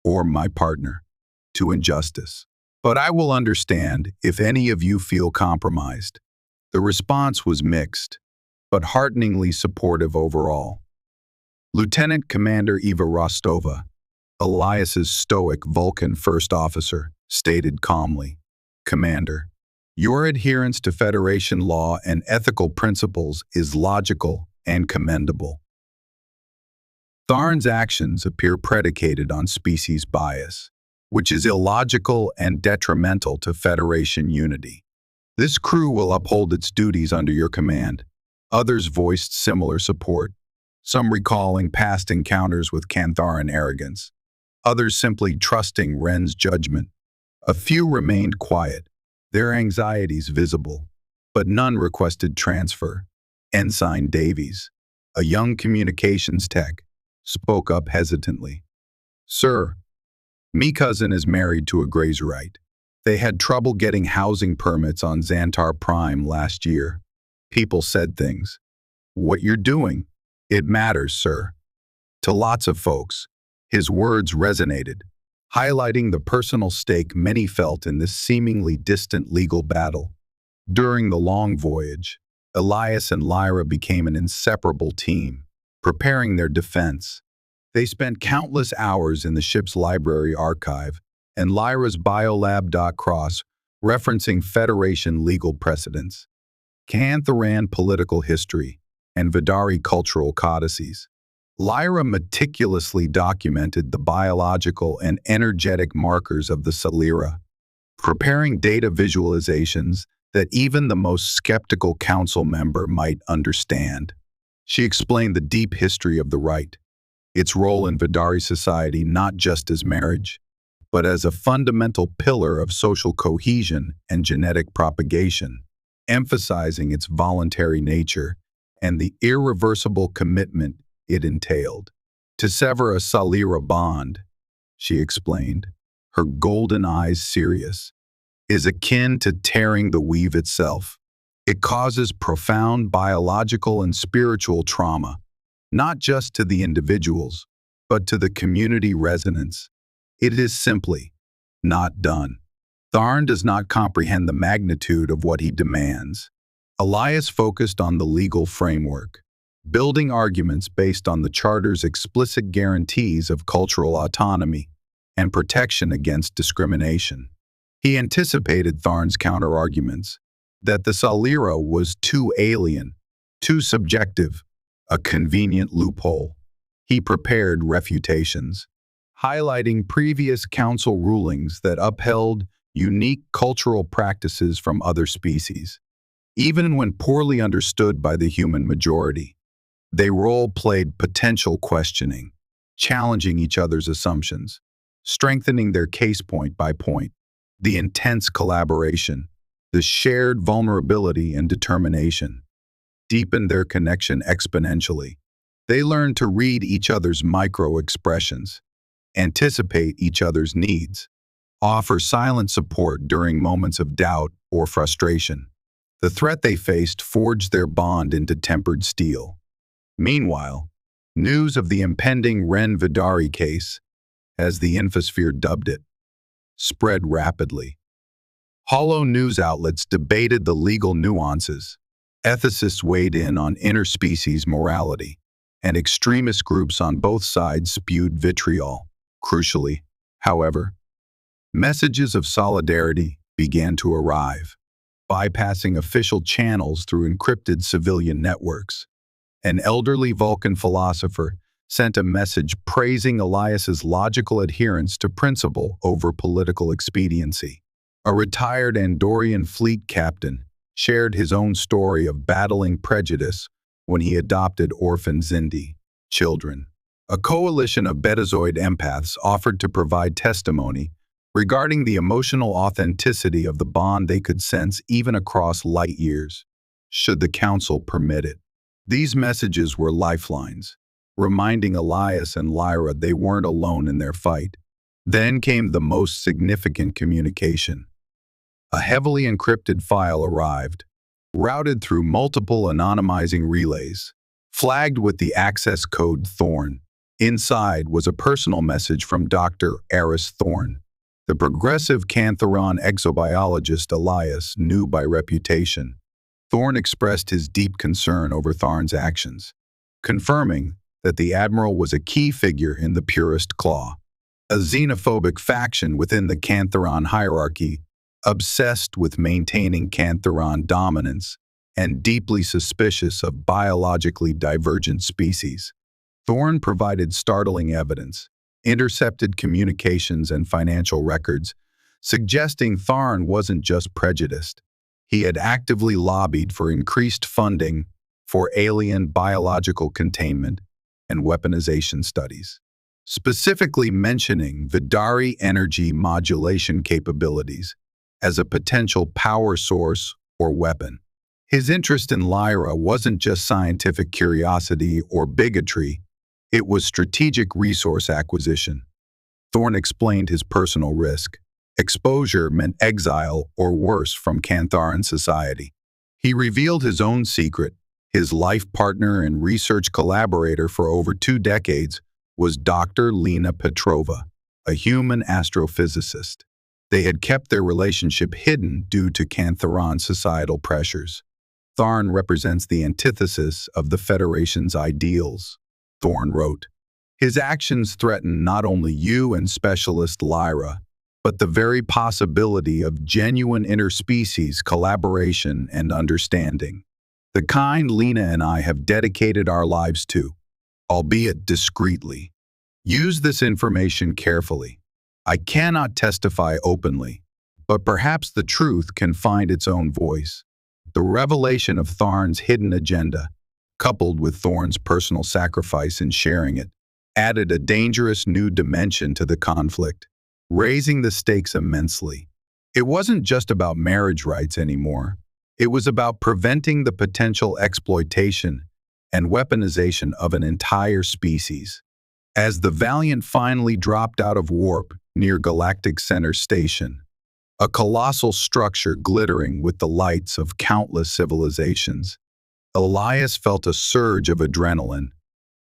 A: or my partner, to injustice. But I will understand if any of you feel compromised. The response was mixed, but hearteningly supportive overall. Lieutenant Commander Eva Rostova, Elias's stoic Vulcan first officer, stated calmly, "Commander, your adherence to Federation law and ethical principles is logical and commendable. Tharn's actions appear predicated on species bias, which is illogical and detrimental to Federation unity. This crew will uphold its duties under your command." Others voiced similar support, some recalling past encounters with Cantharan arrogance, others simply trusting Wren's judgment. A few remained quiet, their anxieties visible, but none requested transfer. Ensign Davies, a young communications tech, spoke up hesitantly. "Sir, me cousin is married to a Grazerite. They had trouble getting housing permits on Xantar Prime last year. People said things. What you're doing, it matters, sir." To lots of folks, his words resonated, highlighting the personal stake many felt in this seemingly distant legal battle. During the long voyage, Elias and Lyra became an inseparable team, preparing their defense. They spent countless hours in the ship's library archive and Lyra's biolab.cross referencing Federation legal precedents, Cantharan political history, and Vidari cultural codices. Lyra meticulously documented the biological and energetic markers of the Salira, preparing data visualizations that even the most skeptical council member might understand. She explained the deep history of the rite, its role in Vidari society not just as marriage, but as a fundamental pillar of social cohesion and genetic propagation, emphasizing its voluntary nature and the irreversible commitment it entailed. To sever a Salira bond, she explained, her golden eyes serious, is akin to tearing the weave itself. It causes profound biological and spiritual trauma, not just to the individuals, but to the community resonance. It is simply not done. Tharn does not comprehend the magnitude of what he demands. Elias focused on the legal framework, building arguments based on the Charter's explicit guarantees of cultural autonomy and protection against discrimination. He anticipated Tharn's counterarguments, that the Lyra was too alien, too subjective, a convenient loophole. He prepared refutations, highlighting previous council rulings that upheld unique cultural practices from other species. Even when poorly understood by the human majority, they role-played potential questioning, challenging each other's assumptions, strengthening their case point by point. The intense collaboration, the shared vulnerability and determination, deepened their connection exponentially. They learned to read each other's micro-expressions, anticipate each other's needs, offer silent support during moments of doubt or frustration. The threat they faced forged their bond into tempered steel. Meanwhile, news of the impending Ren Vidari case, as the infosphere dubbed it, spread rapidly. Hollow news outlets debated the legal nuances, ethicists weighed in on interspecies morality, and extremist groups on both sides spewed vitriol. Crucially, however, messages of solidarity began to arrive, bypassing official channels through encrypted civilian networks. An elderly Vulcan philosopher sent a message praising Elias's logical adherence to principle over political expediency. A retired Andorian fleet captain shared his own story of battling prejudice when he adopted orphan Zindi children. A coalition of Betazoid empaths offered to provide testimony regarding the emotional authenticity of the bond they could sense even across light years, should the council permit it. These messages were lifelines, reminding Elias and Lyra they weren't alone in their fight. Then came the most significant communication. A heavily encrypted file arrived, routed through multiple anonymizing relays, flagged with the access code Thorn. Inside was a personal message from Dr. Eris Thorn, the progressive Cantharon exobiologist Elias knew by reputation. Thorn expressed his deep concern over Tharn's actions, confirming that the admiral was a key figure in the Purist Claw, a xenophobic faction within the Cantharon hierarchy, obsessed with maintaining Cantharon dominance and deeply suspicious of biologically divergent species. Thorn provided startling evidence, intercepted communications and financial records, suggesting Tharn wasn't just prejudiced. He had actively lobbied for increased funding for alien biological containment and weaponization studies, specifically mentioning Vidari energy modulation capabilities as a potential power source or weapon. His interest in Lyra wasn't just scientific curiosity or bigotry, it was strategic resource acquisition. Thorn explained his personal risk. Exposure meant exile or worse from Cantharan society. He revealed his own secret. His life partner and research collaborator for over 2 decades was Dr. Lena Petrova, a human astrophysicist. They had kept their relationship hidden due to Cantharan societal pressures. Tharn represents the antithesis of the Federation's ideals, Thorn wrote. His actions threaten not only you and specialist Lyra, but the very possibility of genuine interspecies collaboration and understanding. The kind Lena and I have dedicated our lives to, albeit discreetly. Use this information carefully. I cannot testify openly, but perhaps the truth can find its own voice. The revelation of Tharn's hidden agenda, coupled with Thorn's personal sacrifice in sharing it, added a dangerous new dimension to the conflict, raising the stakes immensely. It wasn't just about marriage rights anymore. It was about preventing the potential exploitation and weaponization of an entire species. As the Valiant finally dropped out of warp near Galactic Center Station, a colossal structure glittering with the lights of countless civilizations. Elias felt a surge of adrenaline.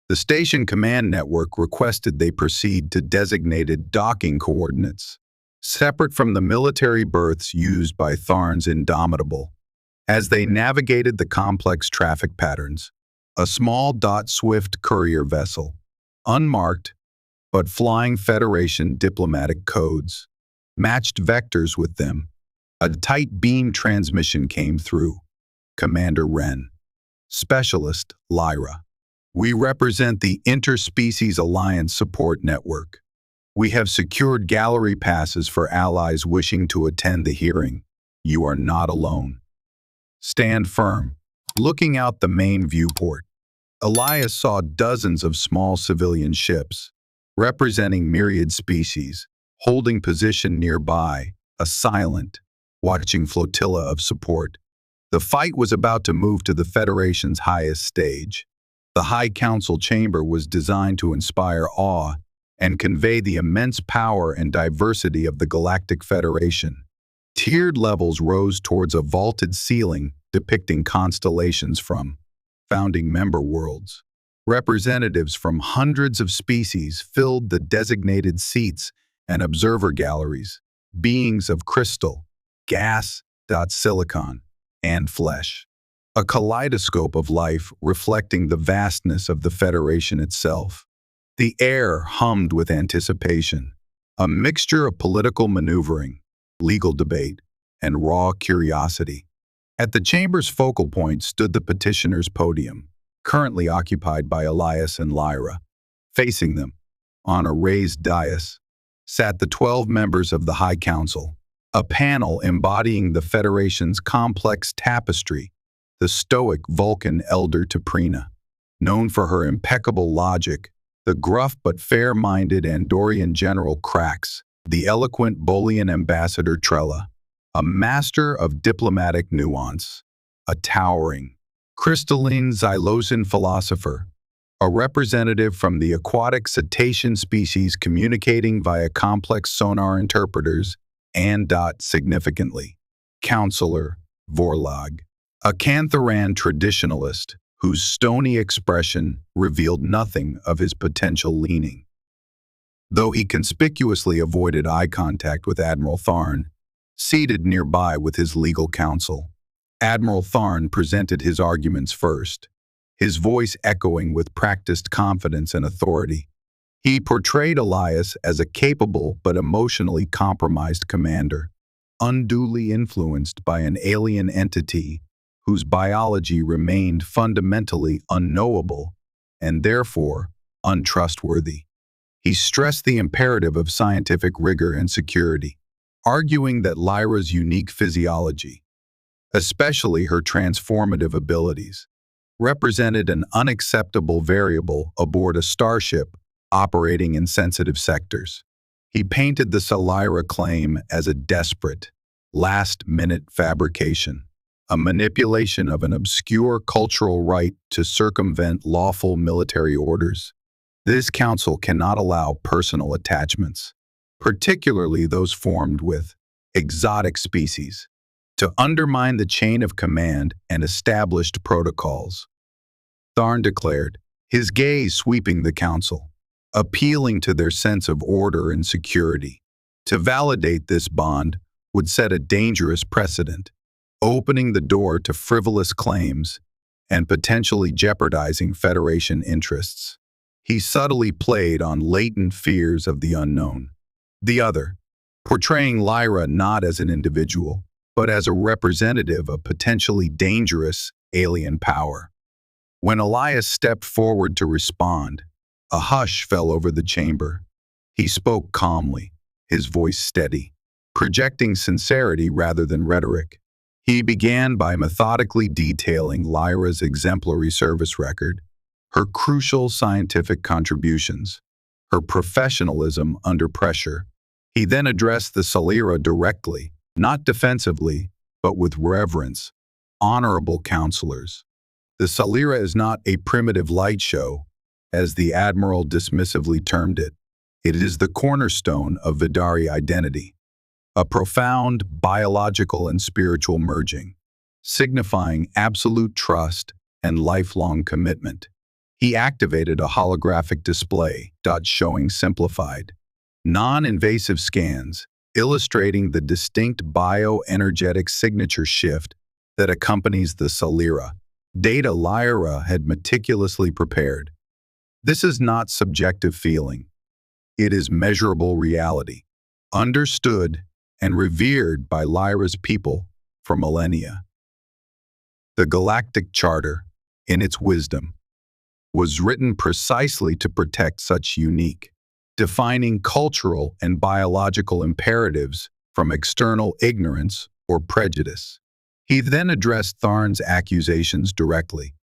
A: The station command network requested they proceed to designated docking coordinates, separate from the military berths used by Tharn's Indomitable. As they navigated the complex traffic patterns, a small Swift courier vessel, unmarked but flying Federation diplomatic codes, matched vectors with them. A tight beam transmission came through. Commander Wren. Specialist Lyra. We represent the Interspecies Alliance Support Network. We have secured gallery passes for allies wishing to attend the hearing. You are not alone. Stand firm. Looking out the main viewport, Elias saw dozens of small civilian ships, representing myriad species, holding position nearby, a silent, watching flotilla of support. The fight was about to move to the Federation's highest stage. The High Council chamber was designed to inspire awe and convey the immense power and diversity of the Galactic Federation. Tiered levels rose towards a vaulted ceiling depicting constellations from founding member worlds. Representatives from hundreds of species filled the designated seats and observer galleries, beings of crystal, gas, silicon, and flesh. A kaleidoscope of life reflecting the vastness of the Federation itself. The air hummed with anticipation, a mixture of political maneuvering, legal debate, and raw curiosity. At the chamber's focal point stood the petitioner's podium, currently occupied by Elias and Lyra. Facing them, on a raised dais, sat the 12 members of the High Council, a panel embodying the Federation's complex tapestry, the stoic Vulcan elder T'Prina, known for her impeccable logic, the gruff but fair-minded Andorian General Krax, the eloquent Bolian Ambassador Trella, a master of diplomatic nuance, a towering, crystalline Xylosan philosopher, a representative from the aquatic cetacean species communicating via complex sonar interpreters, and significantly, Counselor Vorlag, a Cantharan traditionalist whose stony expression revealed nothing of his potential leaning. Though he conspicuously avoided eye contact with Admiral Tharn, seated nearby with his legal counsel, Admiral Tharn presented his arguments first, his voice echoing with practiced confidence and authority. He portrayed Elias as a capable but emotionally compromised commander, unduly influenced by an alien entity whose biology remained fundamentally unknowable and therefore untrustworthy. He stressed the imperative of scientific rigor and security, arguing that Lyra's unique physiology, especially her transformative abilities, represented an unacceptable variable aboard a starship operating in sensitive sectors. He painted the Lyra claim as a desperate, last-minute fabrication, a manipulation of an obscure cultural right to circumvent lawful military orders. This council cannot allow personal attachments, particularly those formed with exotic species, to undermine the chain of command and established protocols. Tharn declared, his gaze sweeping the council, appealing to their sense of order and security. To validate this bond would set a dangerous precedent, opening the door to frivolous claims and potentially jeopardizing Federation interests. He subtly played on latent fears of the unknown. The other, portraying Lyra not as an individual, but as a representative of potentially dangerous alien power. When Elias stepped forward to respond, a hush fell over the chamber. He spoke calmly, his voice steady, projecting sincerity rather than rhetoric. He began by methodically detailing Lyra's exemplary service record, her crucial scientific contributions, her professionalism under pressure. He then addressed the Lyra directly, not defensively, but with reverence. Honorable counselors, the Lyra is not a primitive light show, as the admiral dismissively termed it. It is the cornerstone of Vidari identity, a profound biological and spiritual merging, signifying absolute trust and lifelong commitment. He activated a holographic display, showing simplified, non-invasive scans, illustrating the distinct bioenergetic signature shift that accompanies the Lyra. Data Lyra had meticulously prepared. This is not subjective feeling. It is measurable reality, understood and revered by Lyra's people for millennia. The Galactic Charter, in its wisdom, was written precisely to protect such unique, defining cultural and biological imperatives from external ignorance or prejudice. He then addressed Tharn's accusations directly.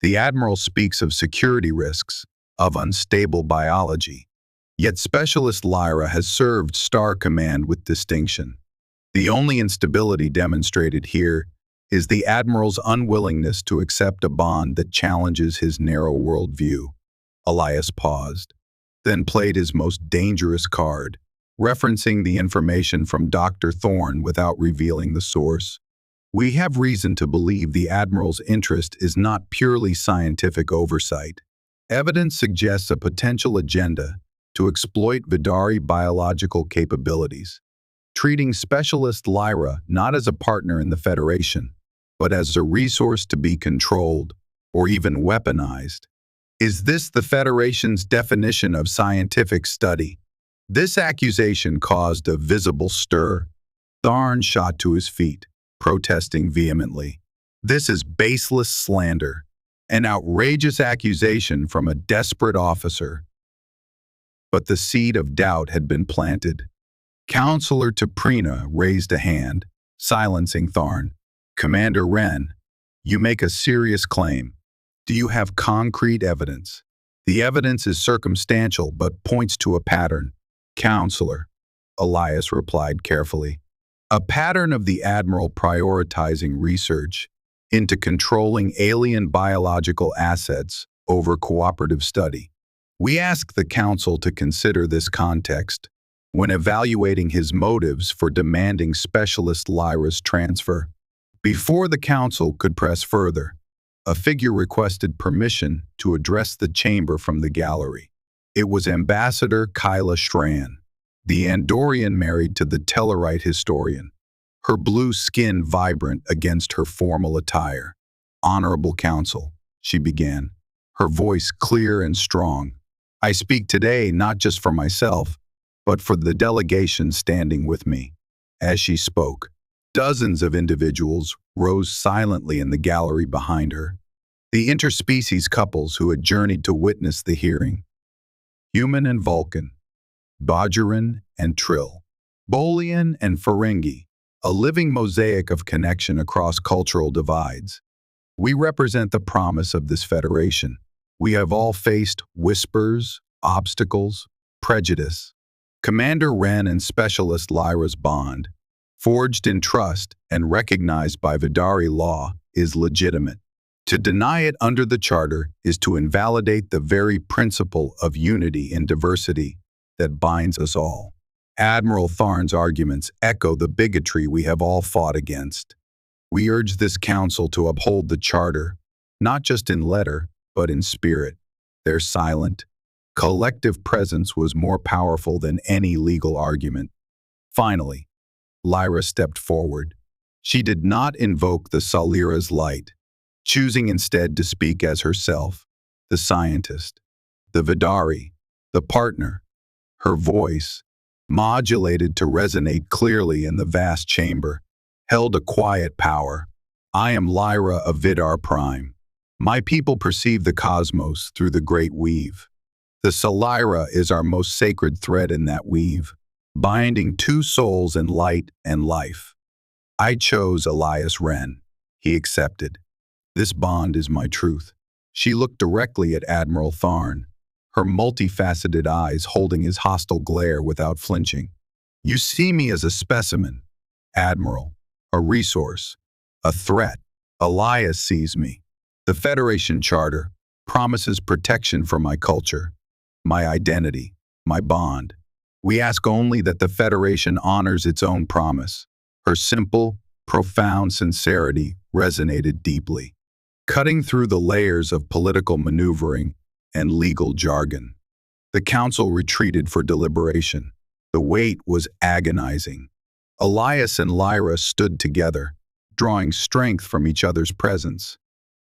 A: The admiral speaks of security risks, of unstable biology. Yet Specialist Lyra has served Star Command with distinction. The only instability demonstrated here is the admiral's unwillingness to accept a bond that challenges his narrow worldview. Elias paused, then played his most dangerous card, referencing the information from Dr. Thorne without revealing the source. We have reason to believe the admiral's interest is not purely scientific oversight. Evidence suggests a potential agenda to exploit Vidari biological capabilities, treating Specialist Lyra not as a partner in the Federation, but as a resource to be controlled or even weaponized. Is this the Federation's definition of scientific study? This accusation caused a visible stir. Tharn shot to his feet, protesting vehemently. This is baseless slander, an outrageous accusation from a desperate officer. But the seed of doubt had been planted. Counselor Taprina raised a hand, silencing Tharn. Commander Wren, you make a serious claim. Do you have concrete evidence? The evidence is circumstantial but points to a pattern. Counselor, Elias replied carefully. A pattern of the Admiral prioritizing research into controlling alien biological assets over cooperative study. We ask the Council to consider this context when evaluating his motives for demanding Specialist Lyra's transfer. Before the Council could press further, a figure requested permission to address the chamber from the gallery. It was Ambassador Kyla Shran, the Andorian married to the Tellarite historian, her blue skin vibrant against her formal attire. Honorable Council, she began, her voice clear and strong. I speak today not just for myself, but for the delegation standing with me. As she spoke, dozens of individuals rose silently in the gallery behind her, the interspecies couples who had journeyed to witness the hearing. Human and Vulcan, Bajoran and Trill, Bolian and Ferengi, a living mosaic of connection across cultural divides. We represent the promise of this federation. We have all faced whispers, obstacles, prejudice. Commander Wren and Specialist Lyra's bond, forged in trust and recognized by Vidari law, is legitimate. To deny it under the Charter is to invalidate the very principle of unity and diversity that binds us all. Admiral Tharn's arguments echo the bigotry we have all fought against. We urge this Council to uphold the Charter, not just in letter, but in spirit. Their silent, collective presence was more powerful than any legal argument. Finally, Lyra stepped forward. She did not invoke the Lyra's light, choosing instead to speak as herself, the scientist, the Vidari, the partner. Her voice, modulated to resonate clearly in the vast chamber, held a quiet power. I am Lyra of Vidar Prime. My people perceive the cosmos through the great weave. The Lyra is our most sacred thread in that weave, binding two souls in light and life. I chose Elias Wren. He accepted. This bond is my truth. She looked directly at Admiral Tharn, her multifaceted eyes holding his hostile glare without flinching. You see me as a specimen, Admiral, a resource, a threat. Elias sees me. The Federation Charter promises protection for my culture, my identity, my bond. We ask only that the Federation honors its own promise. Her simple, profound sincerity resonated deeply, cutting through the layers of political maneuvering and legal jargon. The council retreated for deliberation. The wait was agonizing. Elias and Lyra stood together, drawing strength from each other's presence,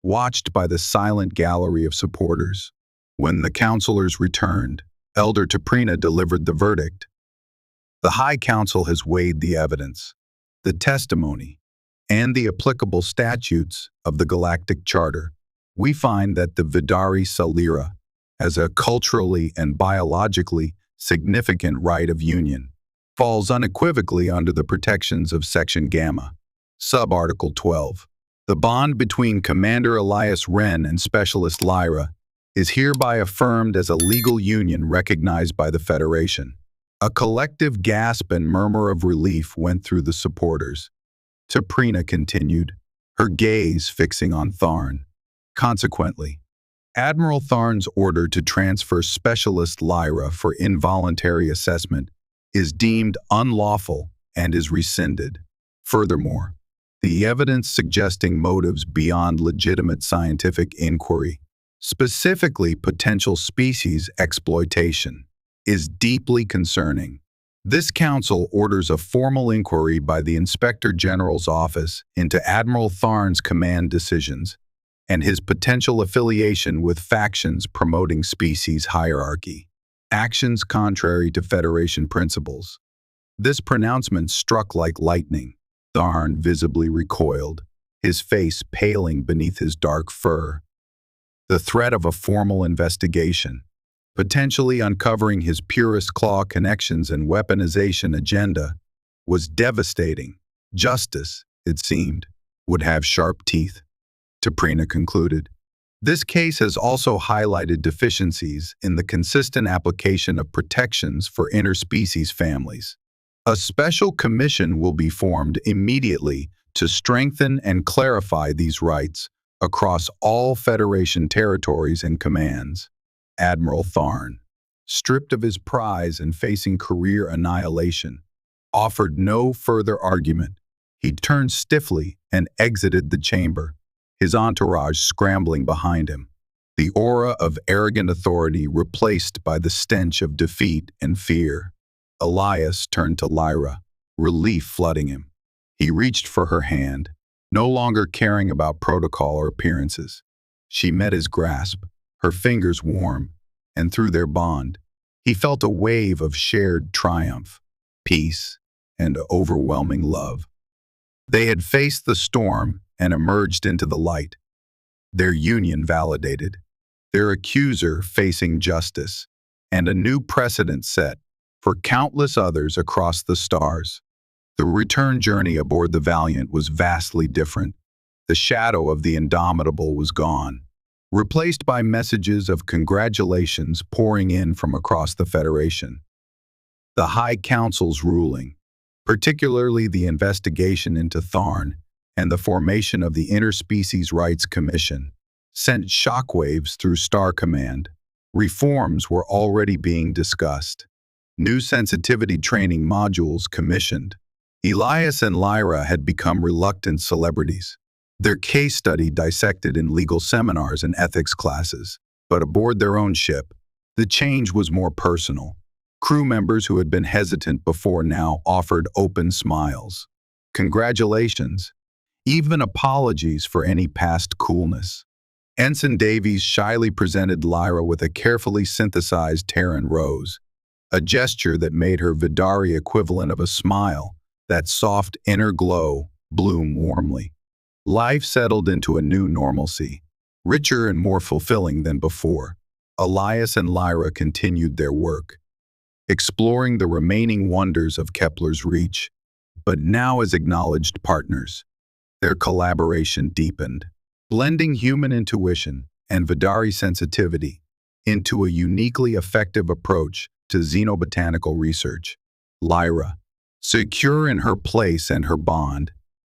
A: watched by the silent gallery of supporters. When the counselors returned, Elder Taprina delivered the verdict. The High Council has weighed the evidence, the testimony, and the applicable statutes of the Galactic Charter. We find that the Vidari Salira has a culturally and biologically significant right of union, falls unequivocally under the protections of Section Gamma, Subarticle 12. The bond between Commander Elias Wren and Specialist Lyra is hereby affirmed as a legal union recognized by the Federation. A collective gasp and murmur of relief went through the supporters. Taprina continued, her gaze fixing on Tharn. Consequently, Admiral Tharn's order to transfer Specialist Lyra for involuntary assessment is deemed unlawful and is rescinded. Furthermore, the evidence suggesting motives beyond legitimate scientific inquiry, specifically potential species exploitation, is deeply concerning. This council orders a formal inquiry by the Inspector General's office into Admiral Tharn's command decisions and his potential affiliation with factions promoting species hierarchy, actions contrary to Federation principles. This pronouncement struck like lightning. Tharn visibly recoiled, his face paling beneath his dark fur. The threat of a formal investigation, potentially uncovering his purest claw connections and weaponization agenda, was devastating. Justice, it seemed, would have sharp teeth. Taprina concluded. This case has also highlighted deficiencies in the consistent application of protections for interspecies families. A special commission will be formed immediately to strengthen and clarify these rights across all Federation territories and commands. Admiral Tharn, stripped of his prize and facing career annihilation, offered no further argument. He turned stiffly and exited the chamber, his entourage scrambling behind him, the aura of arrogant authority replaced by the stench of defeat and fear. Elias turned to Lyra, relief flooding him. He reached for her hand, no longer caring about protocol or appearances. She met his grasp, her fingers warm, and through their bond, he felt a wave of shared triumph, peace, and overwhelming love. They had faced the storm and emerged into the light, their union validated, their accuser facing justice, and a new precedent set for countless others across the stars. The return journey aboard the Valiant was vastly different. The shadow of the Indomitable was gone, replaced by messages of congratulations pouring in from across the Federation. The High Council's ruling, particularly the investigation into Tharn and the formation of the Interspecies Rights Commission, sent shockwaves through Star Command. Reforms were already being discussed. New sensitivity training modules commissioned. Elias and Lyra had become reluctant celebrities, their case study dissected in legal seminars and ethics classes. But aboard their own ship, the change was more personal. Crew members who had been hesitant before now offered open smiles. Congratulations, even apologies for any past coolness. Ensign Davies shyly presented Lyra with a carefully synthesized Terran rose, a gesture that made her Vidari equivalent of a smile, that soft inner glow, bloom warmly. Life settled into a new normalcy, richer and more fulfilling than before. Elias and Lyra continued their work, exploring the remaining wonders of Kepler's reach, but now as acknowledged partners. Their collaboration deepened, blending human intuition and Vidari sensitivity into a uniquely effective approach to xenobotanical research. Lyra, secure in her place and her bond,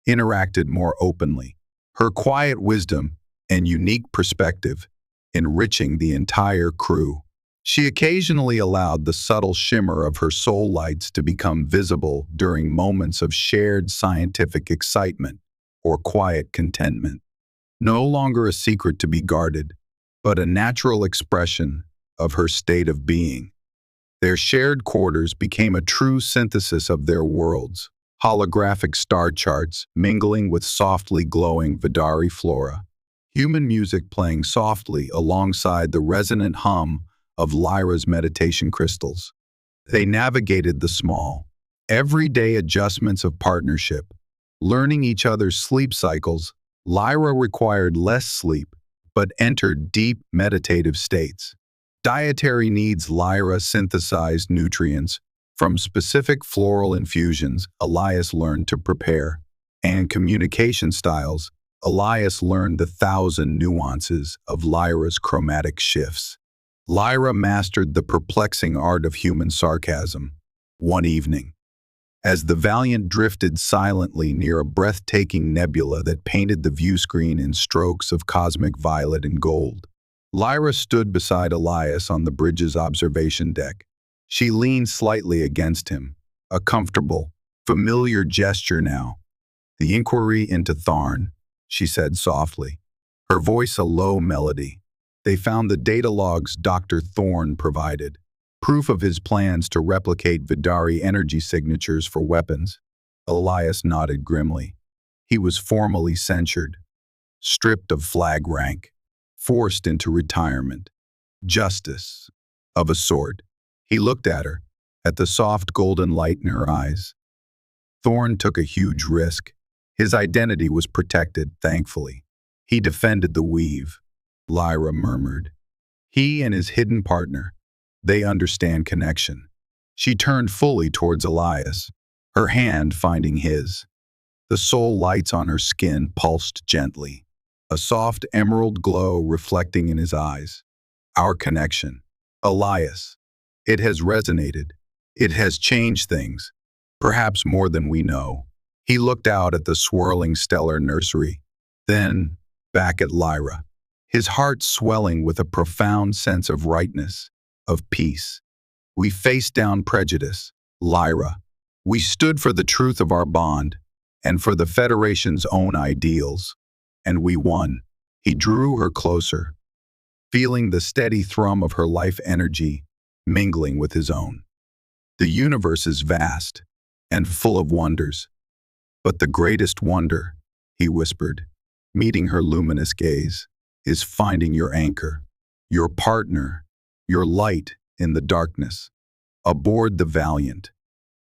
A: interacted more openly, her quiet wisdom and unique perspective enriching the entire crew. She occasionally allowed the subtle shimmer of her soul lights to become visible during moments of shared scientific excitement or quiet contentment. No longer a secret to be guarded, but a natural expression of her state of being. Their shared quarters became a true synthesis of their worlds, holographic star charts mingling with softly glowing Vidari flora, human music playing softly alongside the resonant hum of Lyra's meditation crystals. They navigated the small, everyday adjustments of partnership, learning each other's sleep cycles. Lyra required less sleep, but entered deep meditative states. Dietary needs. Lyra synthesized nutrients from specific floral infusions Elias learned to prepare, and communication styles. Elias learned the 1,000 nuances of Lyra's chromatic shifts. Lyra mastered the perplexing art of human sarcasm. One evening, as the Valiant drifted silently near a breathtaking nebula that painted the view screen in strokes of cosmic violet and gold, Lyra stood beside Elias on the bridge's observation deck. She leaned slightly against him, a comfortable, familiar gesture now. "The inquiry into Tharn," she said softly, her voice a low melody. "They found the data logs Dr. Thorne provided, proof of his plans to replicate Vidari energy signatures for weapons." Elias nodded grimly. He was formally censured, stripped of flag rank, forced into retirement. Justice, of a sort. He looked at her, at the soft golden light in her eyes. Thorne took a huge risk. His identity was protected, thankfully. He defended the weave, Lyra murmured. He and his hidden partner. They understand connection. She turned fully towards Elias, her hand finding his. The soul lights on her skin pulsed gently, a soft emerald glow reflecting in his eyes. Our connection. Elias. It has resonated. It has changed things, perhaps more than we know. He looked out at the swirling stellar nursery, then back at Lyra, his heart swelling with a profound sense of rightness, of peace. We faced down prejudice, Lyra. We stood for the truth of our bond, and for the Federation's own ideals. And we won. He drew her closer, feeling the steady thrum of her life energy mingling with his own. The universe is vast and full of wonders. But the greatest wonder, he whispered, meeting her luminous gaze, is finding your anchor, your partner, your light in the darkness. Aboard the Valiant,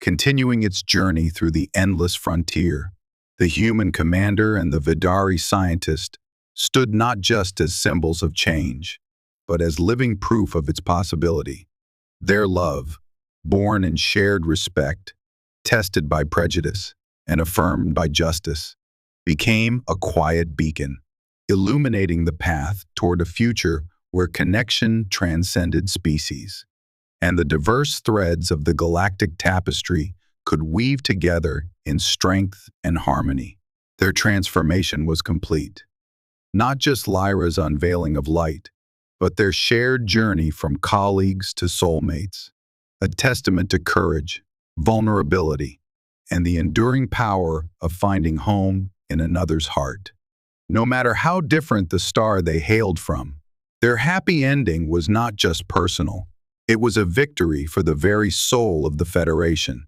A: continuing its journey through the endless frontier, the human commander and the Vidari scientist stood not just as symbols of change, but as living proof of its possibility. Their love, born in shared respect, tested by prejudice, and affirmed by justice, became a quiet beacon, illuminating the path toward a future where connection transcended species, and the diverse threads of the galactic tapestry could weave together in strength and harmony. Their transformation was complete. Not just Lyra's unveiling of light, but their shared journey from colleagues to soulmates, a testament to courage, vulnerability, and the enduring power of finding home in another's heart. No matter how different the star they hailed from, their happy ending was not just personal. It was a victory for the very soul of the Federation.